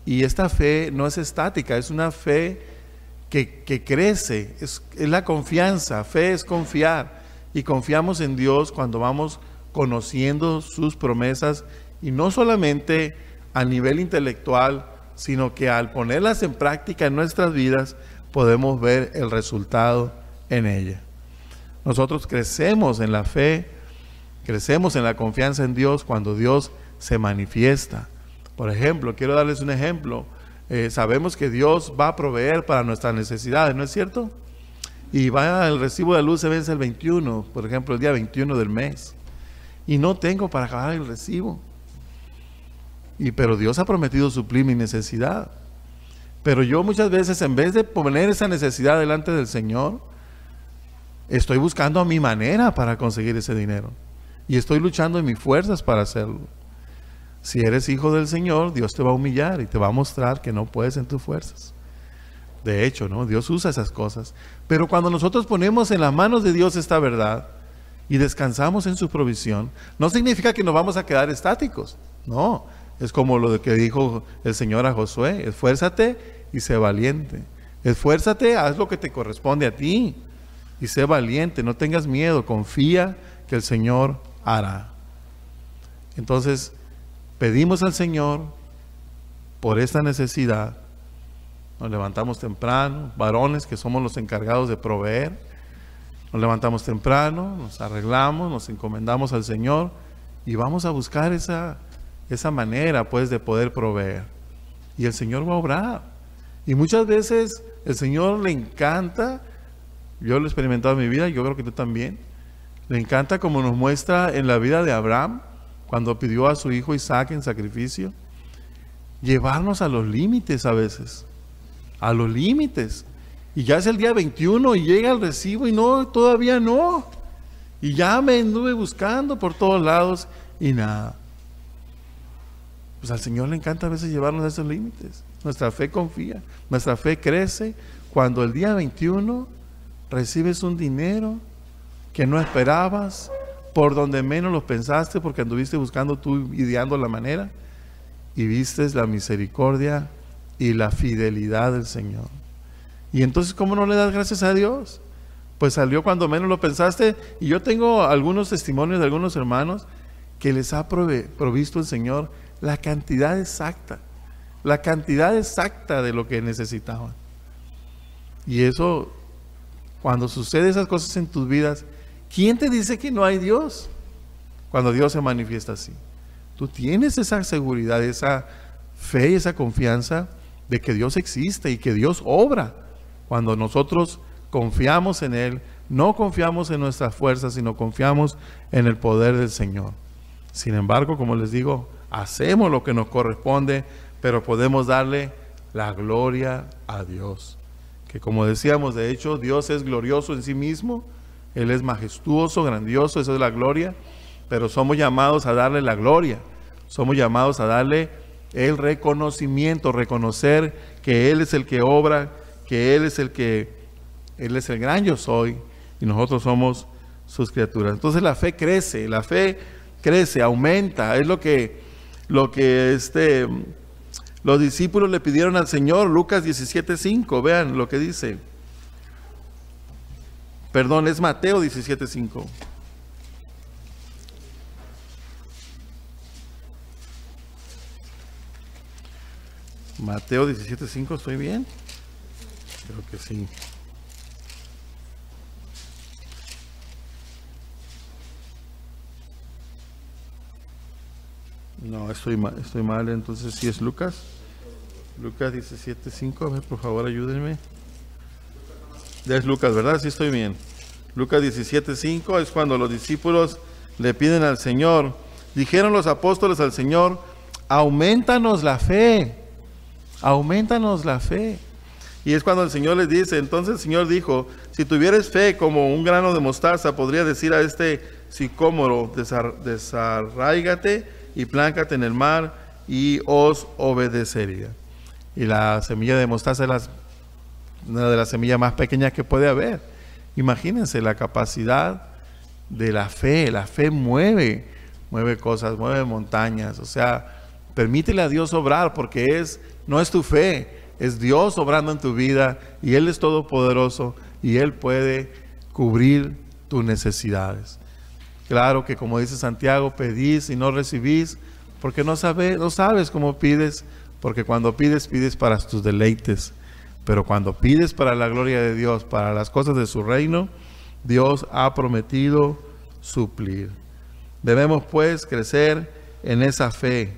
Y esta fe no es estática, es una fe que crece, es la confianza. Fe es confiar, y confiamos en Dios cuando vamos conociendo sus promesas, y no solamente a nivel intelectual, sino que al ponerlas en práctica en nuestras vidas podemos ver el resultado en ella. Nosotros crecemos en la fe, crecemos en la confianza en Dios cuando Dios se manifiesta. Por ejemplo, quiero darles un ejemplo. Sabemos que Dios va a proveer para nuestras necesidades, ¿no es cierto? Y el recibo de luz se vence el 21, por ejemplo, el día 21 del mes. Y no tengo para pagar el recibo. Pero Dios ha prometido suplir mi necesidad. Pero yo muchas veces, en vez de poner esa necesidad delante del Señor, estoy buscando a mi manera para conseguir ese dinero. Y estoy luchando en mis fuerzas para hacerlo. Si eres hijo del Señor, Dios te va a humillar y te va a mostrar que no puedes en tus fuerzas. De hecho, ¿no? Dios usa esas cosas. Pero cuando nosotros ponemos en las manos de Dios esta verdad y descansamos en su provisión, no significa que nos vamos a quedar estáticos. No, es como lo que dijo el Señor a Josué: esfuérzate y sé valiente. Esfuérzate, haz lo que te corresponde a ti y sé valiente, no tengas miedo, confía que el Señor hará. Entonces, pedimos al Señor por esta necesidad. Nos levantamos temprano, varones que somos los encargados de proveer. Nos levantamos temprano, nos arreglamos, nos encomendamos al Señor y vamos a buscar esa manera pues de poder proveer. Y el Señor va a obrar. Y muchas veces el Señor le encanta, yo lo he experimentado en mi vida, yo creo que tú también, le encanta como nos muestra en la vida de Abraham, cuando pidió a su hijo Isaac en sacrificio, llevarnos a los límites a veces, a los límites. Y ya es el día 21 y llega el recibo y no, todavía no. Y ya me anduve buscando por todos lados y nada. Pues al Señor le encanta a veces llevarnos a esos límites. Nuestra fe confía, nuestra fe crece cuando el día 21 recibes un dinero que no esperabas, por donde menos lo pensaste, porque anduviste buscando tú, ideando la manera, y vistes la misericordia y la fidelidad del Señor. Y entonces, ¿cómo no le das gracias a Dios? Pues salió cuando menos lo pensaste. Y yo tengo algunos testimonios de algunos hermanos que les ha provisto el Señor la cantidad exacta de lo que necesitaban. Y eso, cuando sucede esas cosas en tus vidas, ¿quién te dice que no hay Dios? Cuando Dios se manifiesta así, tú tienes esa seguridad, esa fe y esa confianza de que Dios existe y que Dios obra. Cuando nosotros confiamos en Él, no confiamos en nuestras fuerzas, sino confiamos en el poder del Señor. Sin embargo, como les digo, hacemos lo que nos corresponde, pero podemos darle la gloria a Dios. Que como decíamos, de hecho, Dios es glorioso en sí mismo. Él es majestuoso, grandioso, eso es la gloria. Pero somos llamados a darle la gloria. Somos llamados a darle el reconocimiento, reconocer que Él es el que obra, que Él es el gran yo soy, y nosotros somos sus criaturas. Entonces la fe crece, aumenta. Es lo que los discípulos le pidieron al Señor, Lucas 17:5, vean lo que dice. Perdón, es Mateo 17:5. Mateo 17:5, ¿estoy bien? Creo que sí. No, estoy mal, entonces sí es Lucas. Lucas 17:5, a ver, por favor, ayúdenme. Ya es Lucas, ¿verdad? Sí estoy bien. Lucas 17:5 es cuando los discípulos le piden al Señor. Dijeron los apóstoles al Señor: aumentanos la fe, aumentanos la fe. Y es cuando el Señor les dice, entonces el Señor dijo: si tuvieres fe como un grano de mostaza, podría decir a este sicómoro: desarráigate y pláncate en el mar, y os obedecería. Y la semilla de mostaza es una de las semillas más pequeñas que puede haber. Imagínense la capacidad de la fe. La fe mueve cosas, mueve montañas. O sea, permítele a Dios obrar, porque no es tu fe, es Dios obrando en tu vida, y Él es todopoderoso y Él puede cubrir tus necesidades. Claro que, como dice Santiago, pedís y no recibís porque no sabes cómo pides, porque cuando pides para tus deleites, pero cuando pides para la gloria de Dios, para las cosas de su reino, Dios ha prometido suplir. Debemos pues crecer en esa fe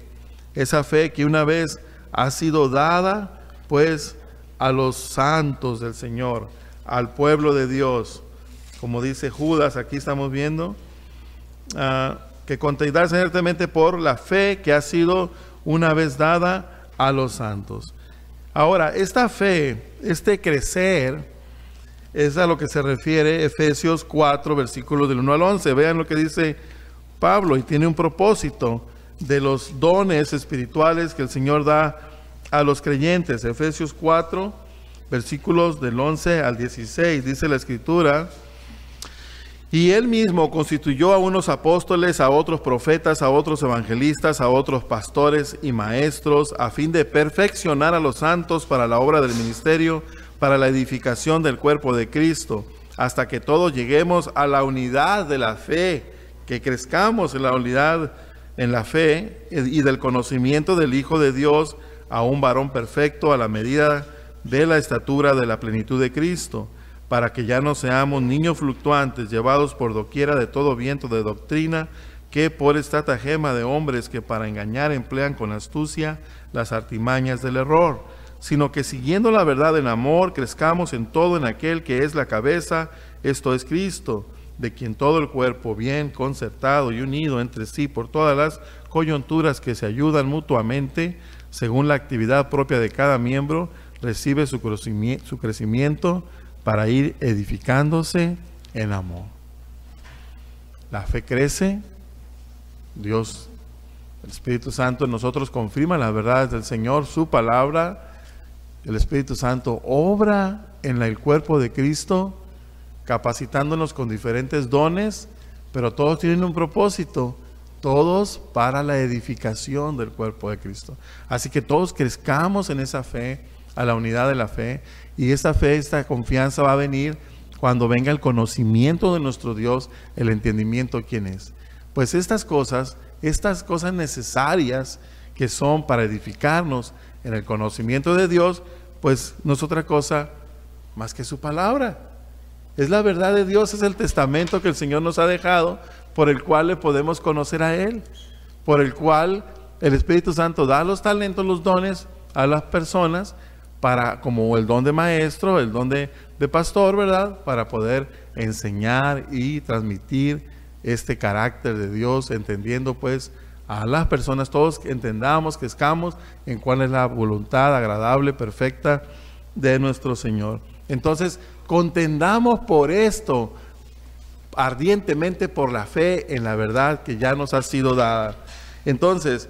que una vez ha sido dada pues a los santos del Señor, al pueblo de Dios. Como dice Judas, aquí estamos viendo, que contendrá ciertamente por la fe que ha sido una vez dada a los santos. Ahora, esta fe, este crecer, es a lo que se refiere Efesios 4, versículos del 1 al 11. Vean lo que dice Pablo, y tiene un propósito de los dones espirituales que el Señor da a los creyentes. Efesios 4, versículos del 11 al 16, dice la Escritura: y Él mismo constituyó a unos apóstoles, a otros profetas, a otros evangelistas, a otros pastores y maestros, a fin de perfeccionar a los santos para la obra del ministerio, para la edificación del cuerpo de Cristo, hasta que todos lleguemos a la unidad de la fe, que crezcamos en la unidad en la fe y del conocimiento del Hijo de Dios, a un varón perfecto, a la medida de la estatura de la plenitud de Cristo, para que ya no seamos niños fluctuantes, llevados por doquiera de todo viento de doctrina, que por estratagema de hombres que para engañar emplean con astucia las artimañas del error, sino que siguiendo la verdad en amor, crezcamos en todo en aquel que es la cabeza, esto es Cristo, de quien todo el cuerpo, bien concertado y unido entre sí por todas las coyunturas que se ayudan mutuamente, según la actividad propia de cada miembro, recibe su crecimiento para ir edificándose en amor. La fe crece, Dios, el Espíritu Santo en nosotros confirma las verdades del Señor, su palabra. El Espíritu Santo obra en el cuerpo de Cristo, capacitándonos con diferentes dones, pero todos tienen un propósito, todos para la edificación del cuerpo de Cristo. Así que todos crezcamos en esa fe, a la unidad de la fe, y esta fe, esta confianza va a venir cuando venga el conocimiento de nuestro Dios, el entendimiento de quién es. Pues estas cosas necesarias que son para edificarnos en el conocimiento de Dios, pues no es otra cosa más que su palabra. Es la verdad de Dios, es el testamento que el Señor nos ha dejado, por el cual le podemos conocer a Él, por el cual el Espíritu Santo da los talentos, los dones a las personas, para, como el don de maestro, el don de pastor, ¿verdad? Para poder enseñar y transmitir este carácter de Dios, entendiendo pues a las personas, todos entendamos, crezcamos en cuál es la voluntad agradable, perfecta de nuestro Señor. Entonces, contendamos por esto, ardientemente por la fe en la verdad que ya nos ha sido dada. Entonces,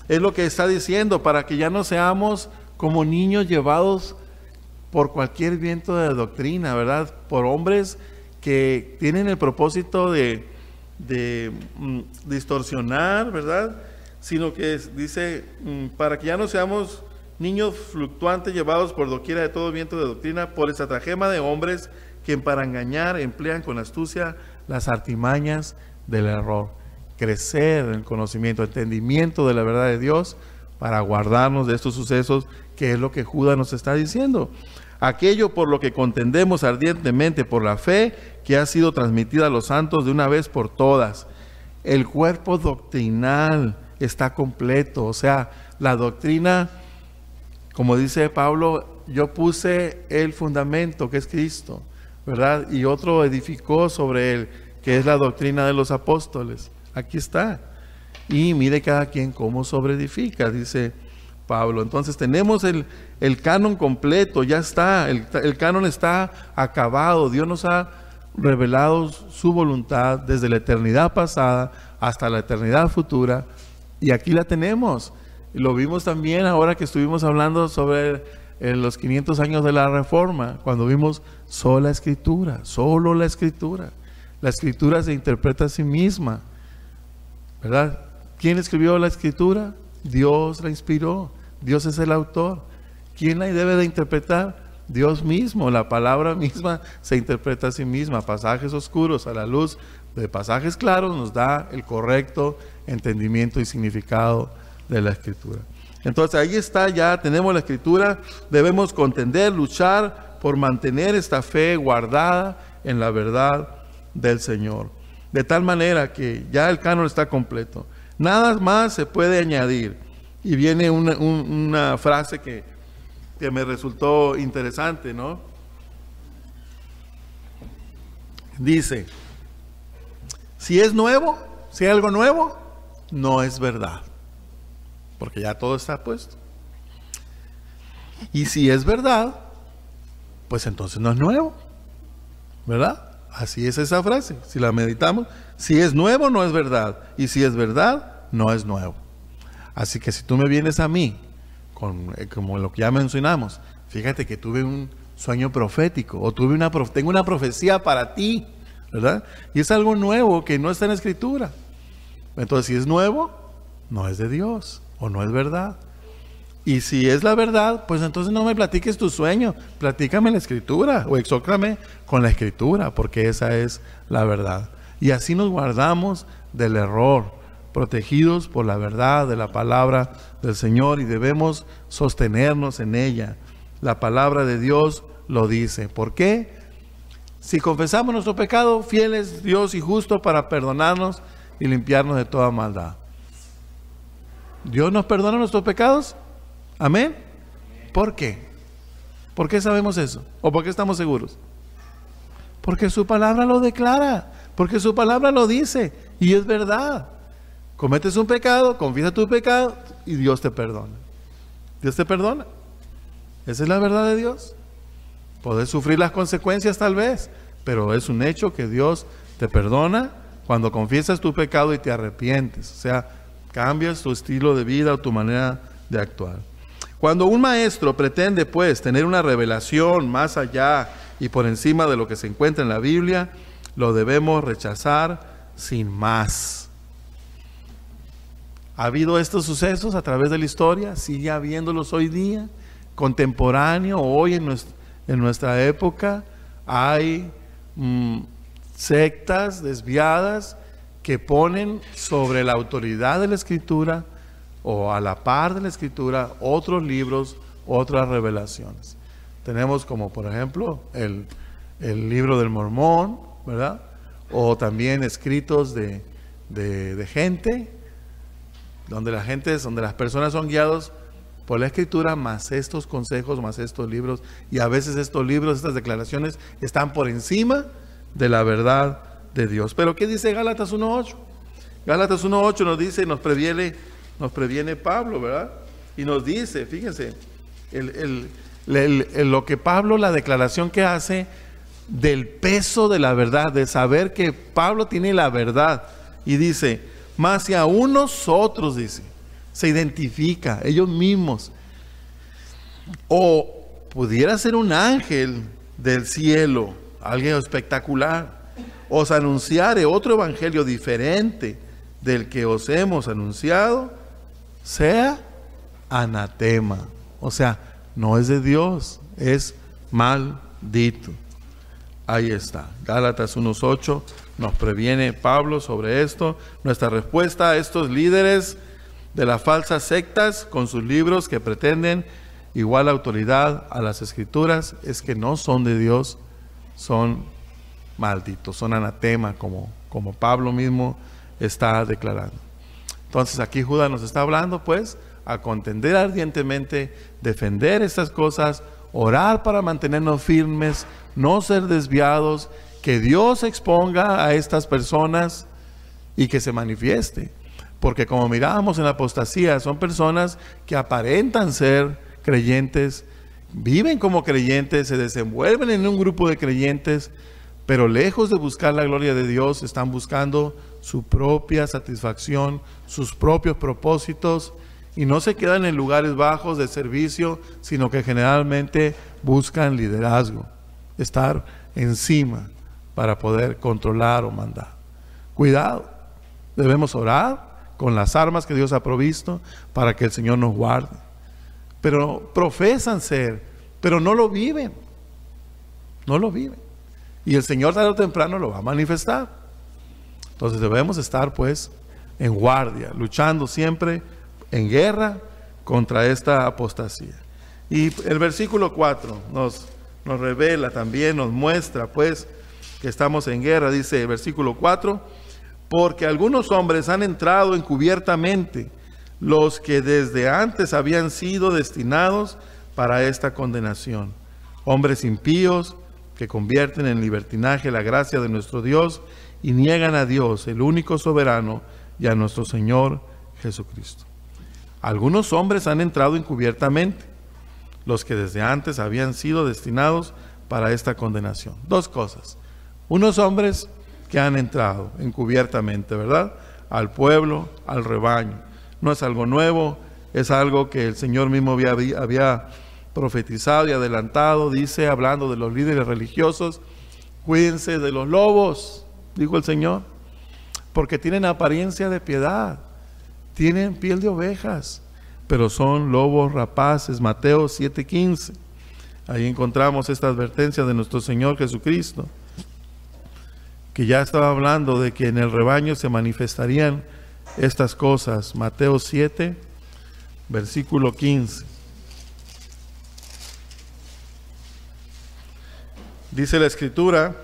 es lo que está diciendo, para que ya no seamos como niños llevados por cualquier viento de doctrina, ¿verdad? Por hombres que tienen el propósito de distorsionar, ¿verdad? Sino que dice, para que ya no seamos niños fluctuantes llevados por doquiera de todo viento de doctrina, por estratagema de hombres que para engañar emplean con astucia las artimañas del error. Crecer en el conocimiento, entendimiento de la verdad de Dios, para guardarnos de estos sucesos que es lo que Judas nos está diciendo. Aquello por lo que contendemos ardientemente por la fe que ha sido transmitida a los santos de una vez por todas. El cuerpo doctrinal está completo, o sea, la doctrina, como dice Pablo, yo puse el fundamento que es Cristo, ¿verdad? Y otro edificó sobre él, que es la doctrina de los apóstoles. Aquí está. Y mire cada quien cómo sobreedifica, dice Pablo. Entonces tenemos el canon completo, ya está, el canon está acabado. Dios nos ha revelado su voluntad desde la eternidad pasada hasta la eternidad futura, y aquí la tenemos. Lo vimos también ahora que estuvimos hablando sobre los 500 años de la Reforma, cuando vimos sola Escritura, solo la Escritura. La Escritura se interpreta a sí misma, ¿verdad? ¿Quién escribió la Escritura? Dios la inspiró, Dios es el autor. ¿Quién la debe de interpretar? Dios mismo. La palabra misma se interpreta a sí misma. Pasajes oscuros a la luz de pasajes claros nos da el correcto entendimiento y significado de la Escritura. Entonces ahí está, ya tenemos la Escritura. Debemos contender, luchar por mantener esta fe guardada en la verdad del Señor, de tal manera que ya el canon está completo, nada más se puede añadir. Y viene una frase que me resultó interesante, ¿no? Dice, si es nuevo, si hay algo nuevo, no es verdad, porque ya todo está puesto. Y si es verdad, pues entonces no es nuevo, ¿verdad? Así es esa frase, si la meditamos. Si es nuevo, no es verdad. Y si es verdad, no es nuevo. Así que si tú me vienes a mí, como lo que ya mencionamos, fíjate que tuve un sueño profético, o tengo una profecía para ti, ¿verdad? Y es algo nuevo que no está en la Escritura. Entonces, si es nuevo, no es de Dios, o no es verdad. Y si es la verdad, pues entonces no me platiques tu sueño, platícame la Escritura o exhórtame con la Escritura, porque esa es la verdad. Y así nos guardamos del error, protegidos por la verdad de la palabra del Señor, y debemos sostenernos en ella. La palabra de Dios lo dice. ¿Por qué? Si confesamos nuestro pecado, fiel es Dios y justo para perdonarnos y limpiarnos de toda maldad. ¿Dios nos perdona nuestros pecados? Amén. ¿Por qué? ¿Por qué sabemos eso? ¿O por qué estamos seguros? Porque su palabra lo declara, porque su palabra lo dice, y es verdad. Cometes un pecado, confiesa tu pecado y Dios te perdona. Dios te perdona. Esa es la verdad de Dios. Podés sufrir las consecuencias tal vez, pero es un hecho que Dios te perdona cuando confiesas tu pecado y te arrepientes. O sea, cambias tu estilo de vida o tu manera de actuar. Cuando un maestro pretende, pues, tener una revelación más allá y por encima de lo que se encuentra en la Biblia, lo debemos rechazar sin más. ¿Ha habido estos sucesos a través de la historia? ¿Sigue habiéndolos hoy día? Contemporáneo, hoy en nuestra época, hay sectas desviadas que ponen sobre la autoridad de la Escritura o a la par de la Escritura otros libros, otras revelaciones. Tenemos como por ejemplo el libro del Mormón, ¿verdad? O también escritos de gente, donde las personas son guiados por la Escritura, más estos consejos, más estos libros, y a veces estos libros, estas declaraciones están por encima de la verdad de Dios. Pero ¿qué dice Gálatas 1:8? Gálatas 1:8 nos dice, nos previene Pablo, ¿verdad? Y nos dice, fíjense, lo que Pablo, la declaración que hace del peso de la verdad, de saber que Pablo tiene la verdad, y dice, más si aún nosotros, dice, se identifica, ellos mismos, o pudiera ser un ángel del cielo, alguien espectacular, os anunciare otro evangelio diferente del que os hemos anunciado, sea anatema. O sea, no es de Dios, es maldito. Ahí está, Gálatas 1:8 nos previene Pablo sobre esto. Nuestra respuesta a estos líderes de las falsas sectas con sus libros que pretenden igual autoridad a las Escrituras, es que no son de Dios, son malditos, son anatema, como Pablo mismo está declarando. Entonces aquí Judas nos está hablando pues a contender ardientemente, defender estas cosas, orar para mantenernos firmes, no ser desviados, que Dios exponga a estas personas y que se manifieste. Porque como mirábamos en la apostasía, son personas que aparentan ser creyentes, viven como creyentes, se desenvuelven en un grupo de creyentes, pero lejos de buscar la gloria de Dios, están buscando su propia satisfacción, sus propios propósitos, y no se quedan en lugares bajos de servicio, sino que generalmente buscan liderazgo, estar encima para poder controlar o mandar. Cuidado, debemos orar con las armas que Dios ha provisto para que el Señor nos guarde. Pero profesan ser, pero no lo viven. No lo viven. Y el Señor tarde o temprano lo va a manifestar. Entonces debemos estar pues en guardia, luchando siempre en guerra contra esta apostasía. Y el versículo 4 nos revela también, nos muestra pues que estamos en guerra. Dice el versículo 4: porque algunos hombres han entrado encubiertamente, los que desde antes habían sido destinados para esta condenación. Hombres impíos que convierten en libertinaje la gracia de nuestro Dios y niegan a Dios, el único soberano, y a nuestro Señor Jesucristo. Algunos hombres han entrado encubiertamente, los que desde antes habían sido destinados para esta condenación. Dos cosas. Unos hombres que han entrado encubiertamente, ¿verdad?, al pueblo, al rebaño. No es algo nuevo, es algo que el Señor mismo había profetizado y adelantado. Dice, hablando de los líderes religiosos: cuídense de los lobos, dijo el Señor, porque tienen apariencia de piedad, tienen piel de ovejas, pero son lobos rapaces. Mateo 7:15. Ahí encontramos esta advertencia de nuestro Señor Jesucristo, que ya estaba hablando de que en el rebaño se manifestarían estas cosas. Mateo 7, versículo 15. Dice la Escritura: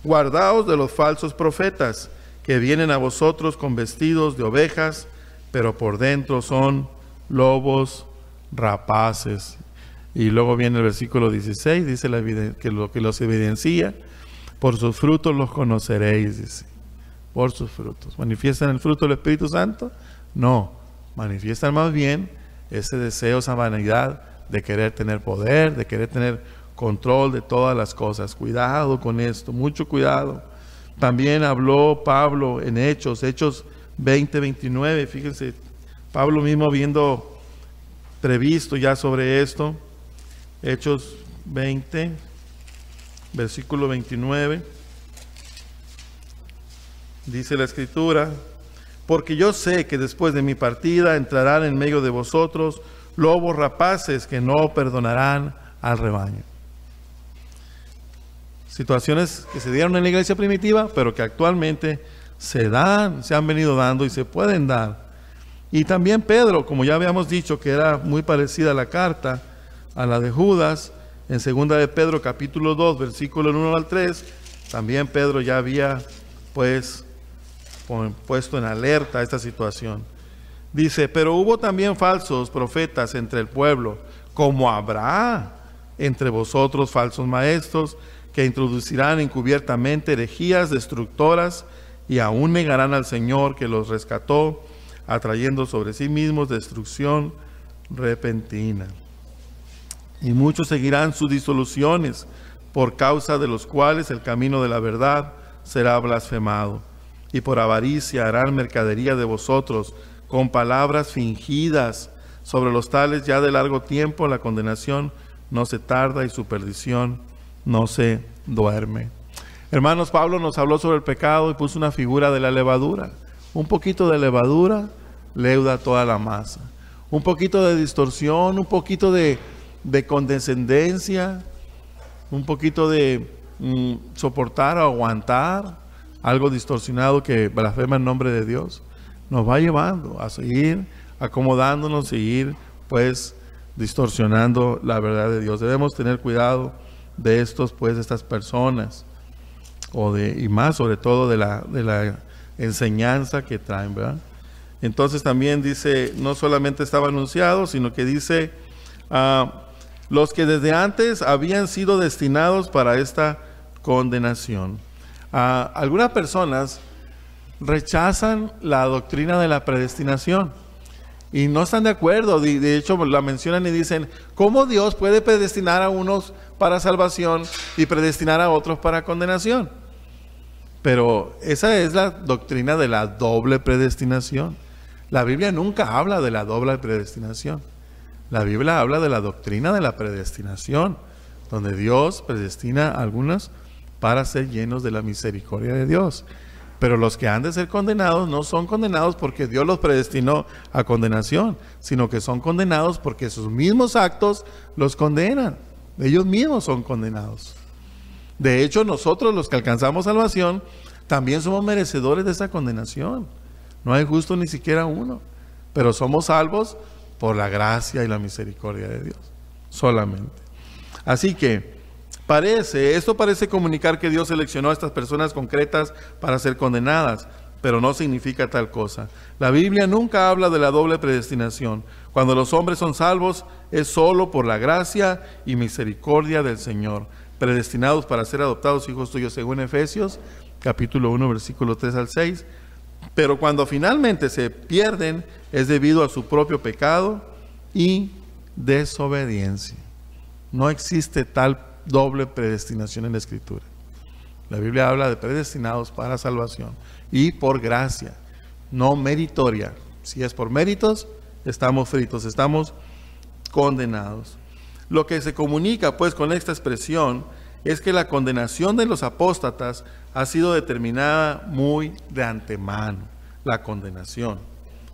guardaos de los falsos profetas, que vienen a vosotros con vestidos de ovejas, pero por dentro son lobos rapaces. Y luego viene el versículo 16, dice que lo que los evidencia: por sus frutos los conoceréis, dice. Por sus frutos. ¿Manifiestan el fruto del Espíritu Santo? No, manifiestan más bien ese deseo, esa vanidad de querer tener poder, de querer tener control de todas las cosas. Cuidado con esto, mucho cuidado. También habló Pablo en Hechos 20:29, fíjense, Pablo mismo habiendo previsto ya sobre esto. Hechos 20, versículo 29, dice la Escritura: porque yo sé que después de mi partida entrarán en medio de vosotros lobos rapaces que no perdonarán al rebaño. Situaciones que se dieron en la iglesia primitiva, pero que actualmente se han venido dando y se pueden dar. Y también Pedro, como ya habíamos dicho, que era muy parecida a la carta a la de Judas, en 2 de Pedro capítulo 2, versículo 1 al 3, también Pedro ya había pues puesto en alerta esta situación. Dice: pero hubo también falsos profetas entre el pueblo, como habrá entre vosotros falsos maestros, que introducirán encubiertamente herejías destructoras, y aún negarán al Señor que los rescató, atrayendo sobre sí mismos destrucción repentina. Y muchos seguirán sus disoluciones, por causa de los cuales el camino de la verdad será blasfemado. Y por avaricia harán mercadería de vosotros, con palabras fingidas. Sobre los tales ya de largo tiempo la condenación no se tarda, y su perdición no se duerme. Hermanos, Pablo nos habló sobre el pecado y puso una figura de la levadura. Un poquito de levadura leuda toda la masa. Un poquito de distorsión, un poquito de condescendencia, un poquito de soportar o aguantar algo distorsionado que blasfema el nombre de Dios, nos va llevando a seguir acomodándonos, seguir pues distorsionando la verdad de Dios. Debemos tener cuidado de estas personas, y más sobre todo de la enseñanza que traen, ¿verdad? Entonces también dice, no solamente estaba anunciado, sino que dice, los que desde antes habían sido destinados para esta condenación. Algunas personas rechazan la doctrina de la predestinación y no están de acuerdo. De hecho, la mencionan y dicen, ¿cómo Dios puede predestinar a unos para salvación y predestinar a otros para condenación? Pero esa es la doctrina de la doble predestinación. La Biblia nunca habla de la doble predestinación. La Biblia habla de la doctrina de la predestinación, donde Dios predestina a algunos para ser llenos de la misericordia de Dios. Pero los que han de ser condenados no son condenados porque Dios los predestinó a condenación, sino que son condenados porque sus mismos actos los condenan. Ellos mismos son condenados. De hecho, nosotros los que alcanzamos salvación también somos merecedores de esa condenación. No hay justo ni siquiera uno, pero somos salvos por la gracia y la misericordia de Dios, solamente. Así que esto parece comunicar que Dios seleccionó a estas personas concretas para ser condenadas, pero no significa tal cosa. La Biblia nunca habla de la doble predestinación. Cuando los hombres son salvos, es solo por la gracia y misericordia del Señor, predestinados para ser adoptados hijos tuyos, según Efesios, capítulo 1, versículo 3 al 6. Pero cuando finalmente se pierden, es debido a su propio pecado y desobediencia. No existe tal doble predestinación en la Escritura. La Biblia habla de predestinados para salvación y por gracia, no meritoria. Si es por méritos, estamos fritos, estamos condenados. Lo que se comunica pues con esta expresión es que la condenación de los apóstatas ha sido determinada muy de antemano, la condenación,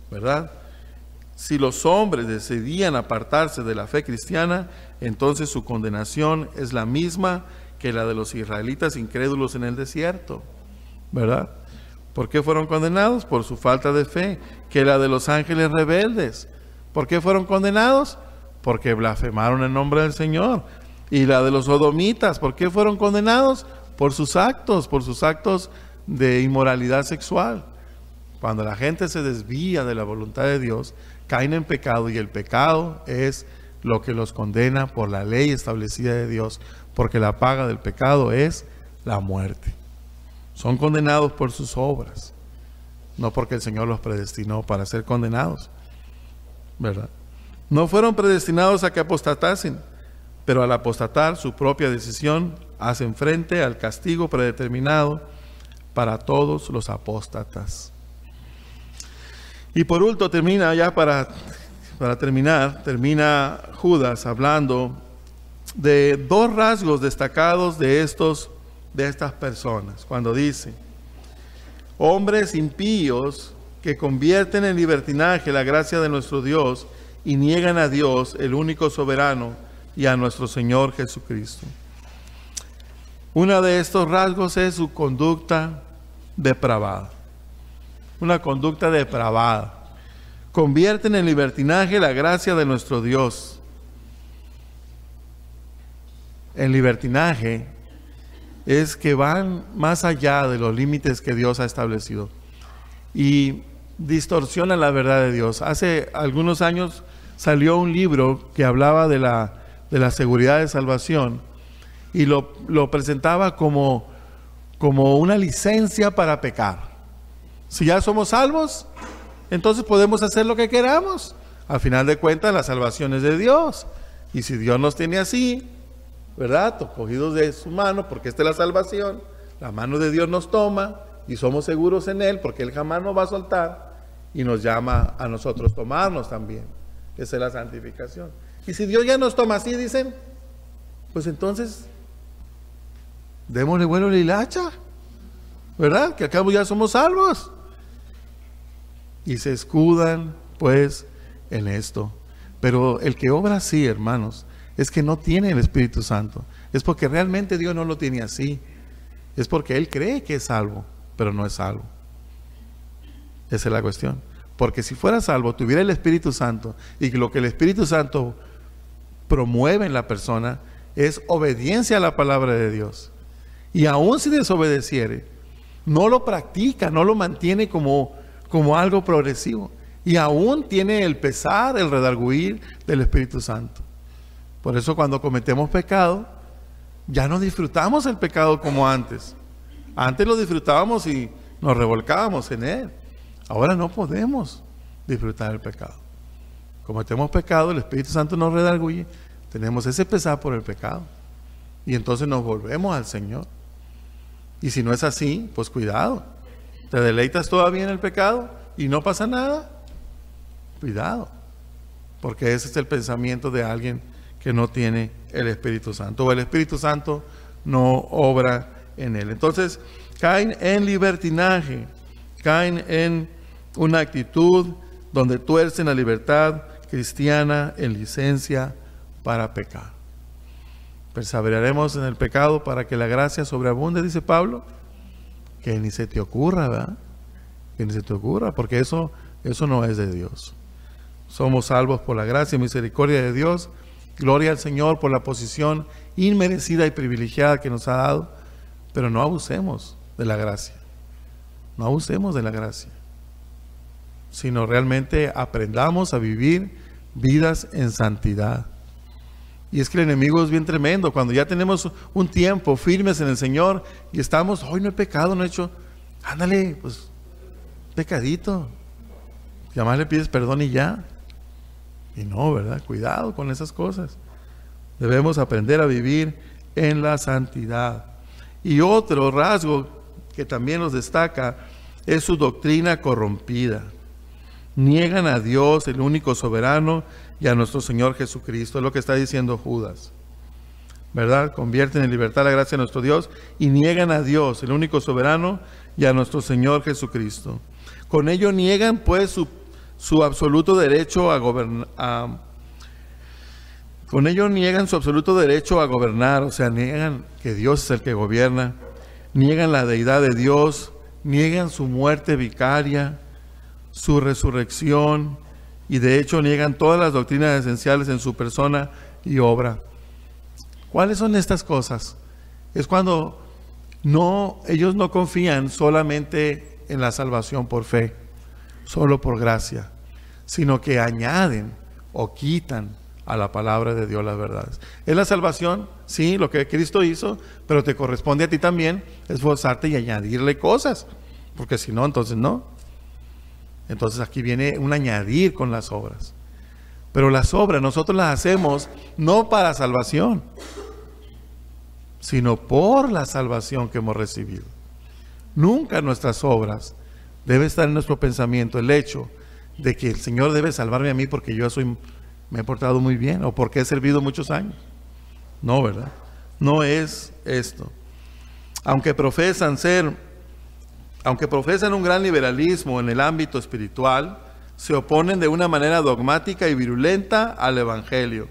¿verdad? Si los hombres decidían apartarse de la fe cristiana, entonces su condenación es la misma que la de los israelitas incrédulos en el desierto, ¿verdad? ¿Por qué fueron condenados? Por su falta de fe. Que la de los ángeles rebeldes. ¿Por qué fueron condenados? Porque blasfemaron el nombre del Señor. Y la de los sodomitas, ¿por qué fueron condenados? Por sus actos de inmoralidad sexual. Cuando la gente se desvía de la voluntad de Dios, caen en pecado, y el pecado es lo que los condena por la ley establecida de Dios, porque la paga del pecado es la muerte. Son condenados por sus obras, no porque el Señor los predestinó para ser condenados, ¿verdad? No fueron predestinados a que apostatasen, pero al apostatar su propia decisión hacen frente al castigo predeterminado para todos los apóstatas. Y por último termina Judas hablando de dos rasgos destacados de estas personas, cuando dice: hombres impíos que convierten en libertinaje la gracia de nuestro Dios y niegan a Dios, el único soberano, y a nuestro Señor Jesucristo. Uno de estos rasgos es su conducta depravada. Una conducta depravada. Convierten en libertinaje la gracia de nuestro Dios. El libertinaje es que van más allá de los límites que Dios ha establecido y distorsionan la verdad de Dios. Hace algunos años salió un libro que hablaba de la seguridad de salvación y lo presentaba como una licencia para pecar. Si ya somos salvos, entonces podemos hacer lo que queramos. Al final de cuentas, la salvación es de Dios. Y si Dios nos tiene así, ¿verdad?, cogidos de su mano, porque esta es la salvación, la mano de Dios nos toma y somos seguros en Él, porque Él jamás nos va a soltar y nos llama a nosotros tomarnos también. Esa es la santificación. Y si Dios ya nos toma así, dicen, pues entonces démosle vuelo a la hilacha, ¿verdad?, que al cabo ya somos salvos. Y se escudan pues en esto. Pero el que obra así, hermanos, es que no tiene el Espíritu Santo. Es porque realmente Dios no lo tiene así. Es porque él cree que es salvo, pero no es salvo. Esa es la cuestión. Porque si fuera salvo, tuviera el Espíritu Santo, y lo que el Espíritu Santo promueve en la persona es obediencia a la palabra de Dios. Y aun si desobedeciere, no lo practica, no lo mantiene como algo progresivo. Y aún tiene el pesar, el redarguir del Espíritu Santo. Por eso cuando cometemos pecado, ya no disfrutamos el pecado como antes. Antes lo disfrutábamos y nos revolcábamos en él. Ahora no podemos disfrutar el pecado. Cometemos pecado, el Espíritu Santo nos redarguye, tenemos ese pesar por el pecado. Y entonces nos volvemos al Señor. Y si no es así, pues cuidado. ¿Te deleitas todavía en el pecado y no pasa nada? Cuidado, porque ese es el pensamiento de alguien que no tiene el Espíritu Santo, o el Espíritu Santo no obra en él. Entonces caen en libertinaje, caen en una actitud donde tuercen la libertad cristiana en licencia para pecar. Perseveraremos en el pecado para que la gracia sobreabunde, dice Pablo. Que ni se te ocurra, ¿verdad? Que ni se te ocurra, porque eso no es de Dios. Somos salvos por la gracia y misericordia de Dios. Gloria al Señor por la posición inmerecida y privilegiada que nos ha dado. Pero no abusemos de la gracia. No abusemos de la gracia. Sino realmente aprendamos a vivir vidas en santidad. Y es que el enemigo es bien tremendo. Cuando ya tenemos un tiempo firmes en el Señor y estamos, hoy no he pecado, no he hecho, ándale, pues, pecadito. Y además le pides perdón y ya. Y no, ¿verdad? Cuidado con esas cosas. Debemos aprender a vivir en la santidad. Y otro rasgo que también nos destaca es su doctrina corrompida. Niegan a Dios, el único soberano, y a nuestro Señor Jesucristo. Es lo que está diciendo Judas, ¿verdad? Convierten en libertad la gracia de nuestro Dios y niegan a Dios, el único soberano, y a nuestro Señor Jesucristo. Con ello niegan pues su absoluto derecho a gobernar. Con ello niegan su absoluto derecho a gobernar, o sea, niegan que Dios es el que gobierna, niegan la deidad de Dios, niegan su muerte vicaria, su resurrección, y de hecho niegan todas las doctrinas esenciales en su persona y obra. ¿Cuáles son estas cosas? Es cuando ellos no confían solamente en la salvación por fe, solo por gracia, sino que añaden o quitan a la palabra de Dios las verdades. Es la salvación, sí, lo que Cristo hizo, pero te corresponde a ti también esforzarte y añadirle cosas, porque si no, entonces no. Entonces aquí viene un añadir con las obras. Pero las obras nosotros las hacemos no para salvación, sino por la salvación que hemos recibido. Nunca nuestras obras debe estar en nuestro pensamiento el hecho de que el Señor debe salvarme a mí porque me he portado muy bien o porque he servido muchos años. No, ¿verdad? No es esto. Aunque profesan un gran liberalismo en el ámbito espiritual, se oponen de una manera dogmática y virulenta al Evangelio,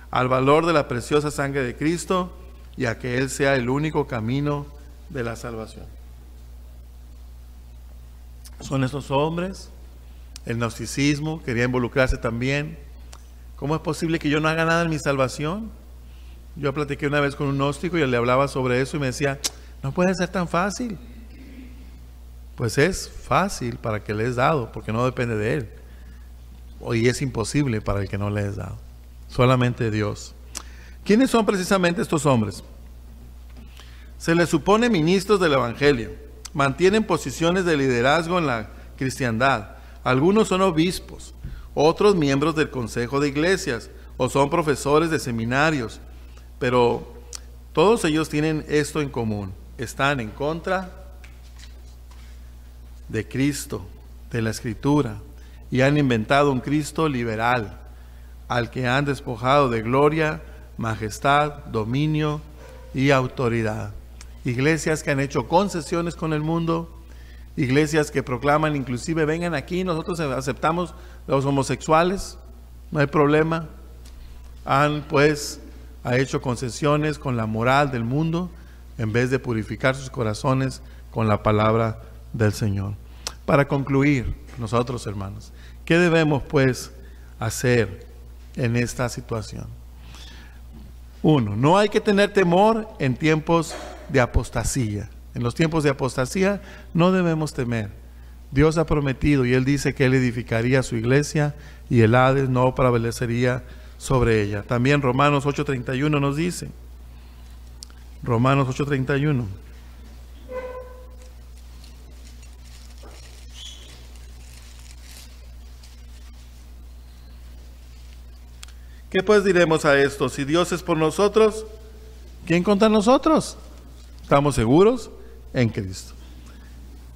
al valor de la preciosa sangre de Cristo y a que Él sea el único camino de la salvación. Son estos hombres, el gnosticismo quería involucrarse también. ¿Cómo es posible que yo no haga nada en mi salvación? Yo platiqué una vez con un gnóstico y le hablaba sobre eso y me decía, no puede ser tan fácil. Pues es fácil para el que le es dado, porque no depende de él. Y es imposible para el que no le es dado. Solamente Dios. ¿Quiénes son precisamente estos hombres? Se les supone ministros del Evangelio. Mantienen posiciones de liderazgo en la cristiandad. Algunos son obispos, otros miembros del consejo de iglesias, o son profesores de seminarios. Pero todos ellos tienen esto en común. Están en contra de Cristo, de la Escritura, y han inventado un Cristo liberal, al que han despojado de gloria, majestad, dominio y autoridad. Iglesias que han hecho concesiones con el mundo, iglesias que proclaman inclusive, vengan aquí, nosotros aceptamos los homosexuales, no hay problema. Han hecho concesiones con la moral del mundo, en vez de purificar sus corazones con la palabra del Señor. Para concluir, nosotros hermanos, ¿qué debemos pues hacer en esta situación? 1. No hay que tener temor en tiempos de apostasía. En los tiempos de apostasía no debemos temer. Dios ha prometido y Él dice que Él edificaría su iglesia y el Hades no prevalecería sobre ella. También Romanos 8:31 nos dice. Romanos 8:31. ¿Qué pues diremos a esto? Si Dios es por nosotros, ¿quién contra nosotros? Estamos seguros en Cristo.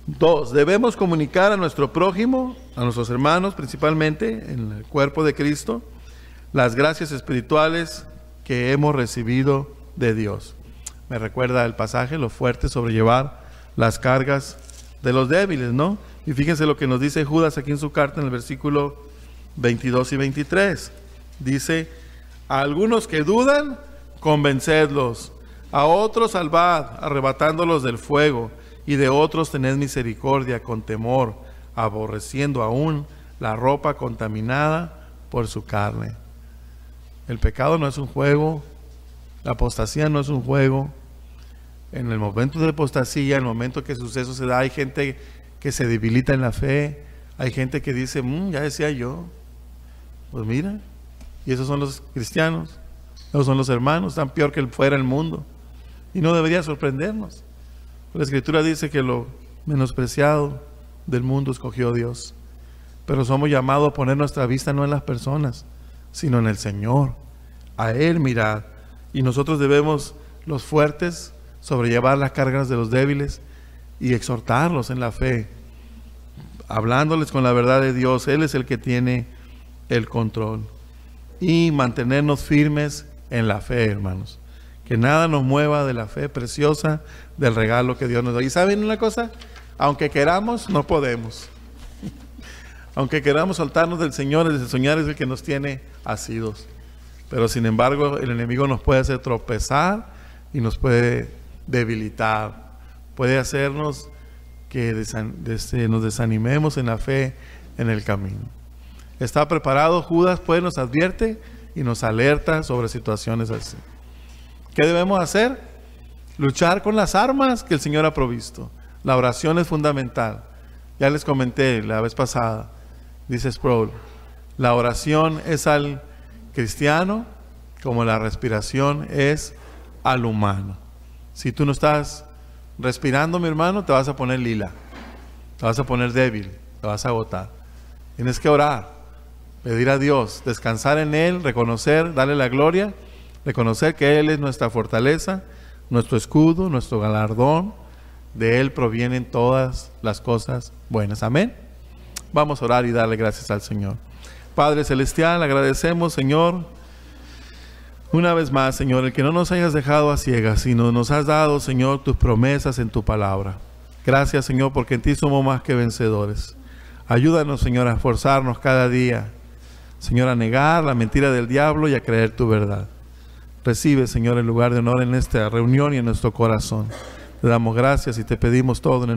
2. Debemos comunicar a nuestro prójimo, a nuestros hermanos principalmente, en el cuerpo de Cristo, las gracias espirituales que hemos recibido de Dios. Me recuerda el pasaje, lo fuerte sobrellevar las cargas de los débiles, ¿no? Y fíjense lo que nos dice Judas aquí en su carta en el versículo 22 y 23. Dice, a algunos que dudan, convencedlos, a otros salvad, arrebatándolos del fuego, y de otros tened misericordia con temor, aborreciendo aún la ropa contaminada por su carne. El pecado no es un juego, la apostasía no es un juego. En el momento de apostasía, en el momento que el suceso se da, hay gente que se debilita en la fe, hay gente que dice, ya decía yo, pues mira, y esos son los cristianos, esos son los hermanos, tan peor que fuera el mundo, y no debería sorprendernos. La Escritura dice que lo menospreciado del mundo escogió Dios, pero somos llamados a poner nuestra vista no en las personas, sino en el Señor, a Él mirar, y nosotros debemos, los fuertes, sobrellevar las cargas de los débiles y exhortarlos en la fe, hablándoles con la verdad de Dios. Él es el que tiene el control, y mantenernos firmes en la fe, hermanos. Que nada nos mueva de la fe preciosa del regalo que Dios nos da. Y ¿saben una cosa? Aunque queramos, no podemos. Aunque queramos soltarnos del Señor, el Señor es el que nos tiene asidos. Pero sin embargo, el enemigo nos puede hacer tropezar y nos puede debilitar. Puede hacernos que nos desanimemos en la fe en el camino. Está preparado Judas, pues nos advierte y nos alerta sobre situaciones así. ¿Qué debemos hacer? Luchar con las armas que el Señor ha provisto. La oración es fundamental. Ya les comenté la vez pasada, dice Sproul, la oración es al cristiano como la respiración es al humano. Si tú no estás respirando, mi hermano, te vas a poner lila, te vas a poner débil, te vas a agotar. Tienes que orar, pedir a Dios, descansar en Él, reconocer, darle la gloria, reconocer que Él es nuestra fortaleza, nuestro escudo, nuestro galardón. De Él provienen todas las cosas buenas. Amén. Vamos a orar y darle gracias al Señor. Padre Celestial, agradecemos, Señor, una vez más, Señor, el que no nos hayas dejado a ciegas, sino nos has dado, Señor, tus promesas en tu palabra. Gracias, Señor, porque en ti somos más que vencedores. Ayúdanos, Señor, a esforzarnos cada día, Señor, a negar la mentira del diablo y a creer tu verdad. Recibe, Señor, el lugar de honor en esta reunión y en nuestro corazón. Te damos gracias y te pedimos todo en el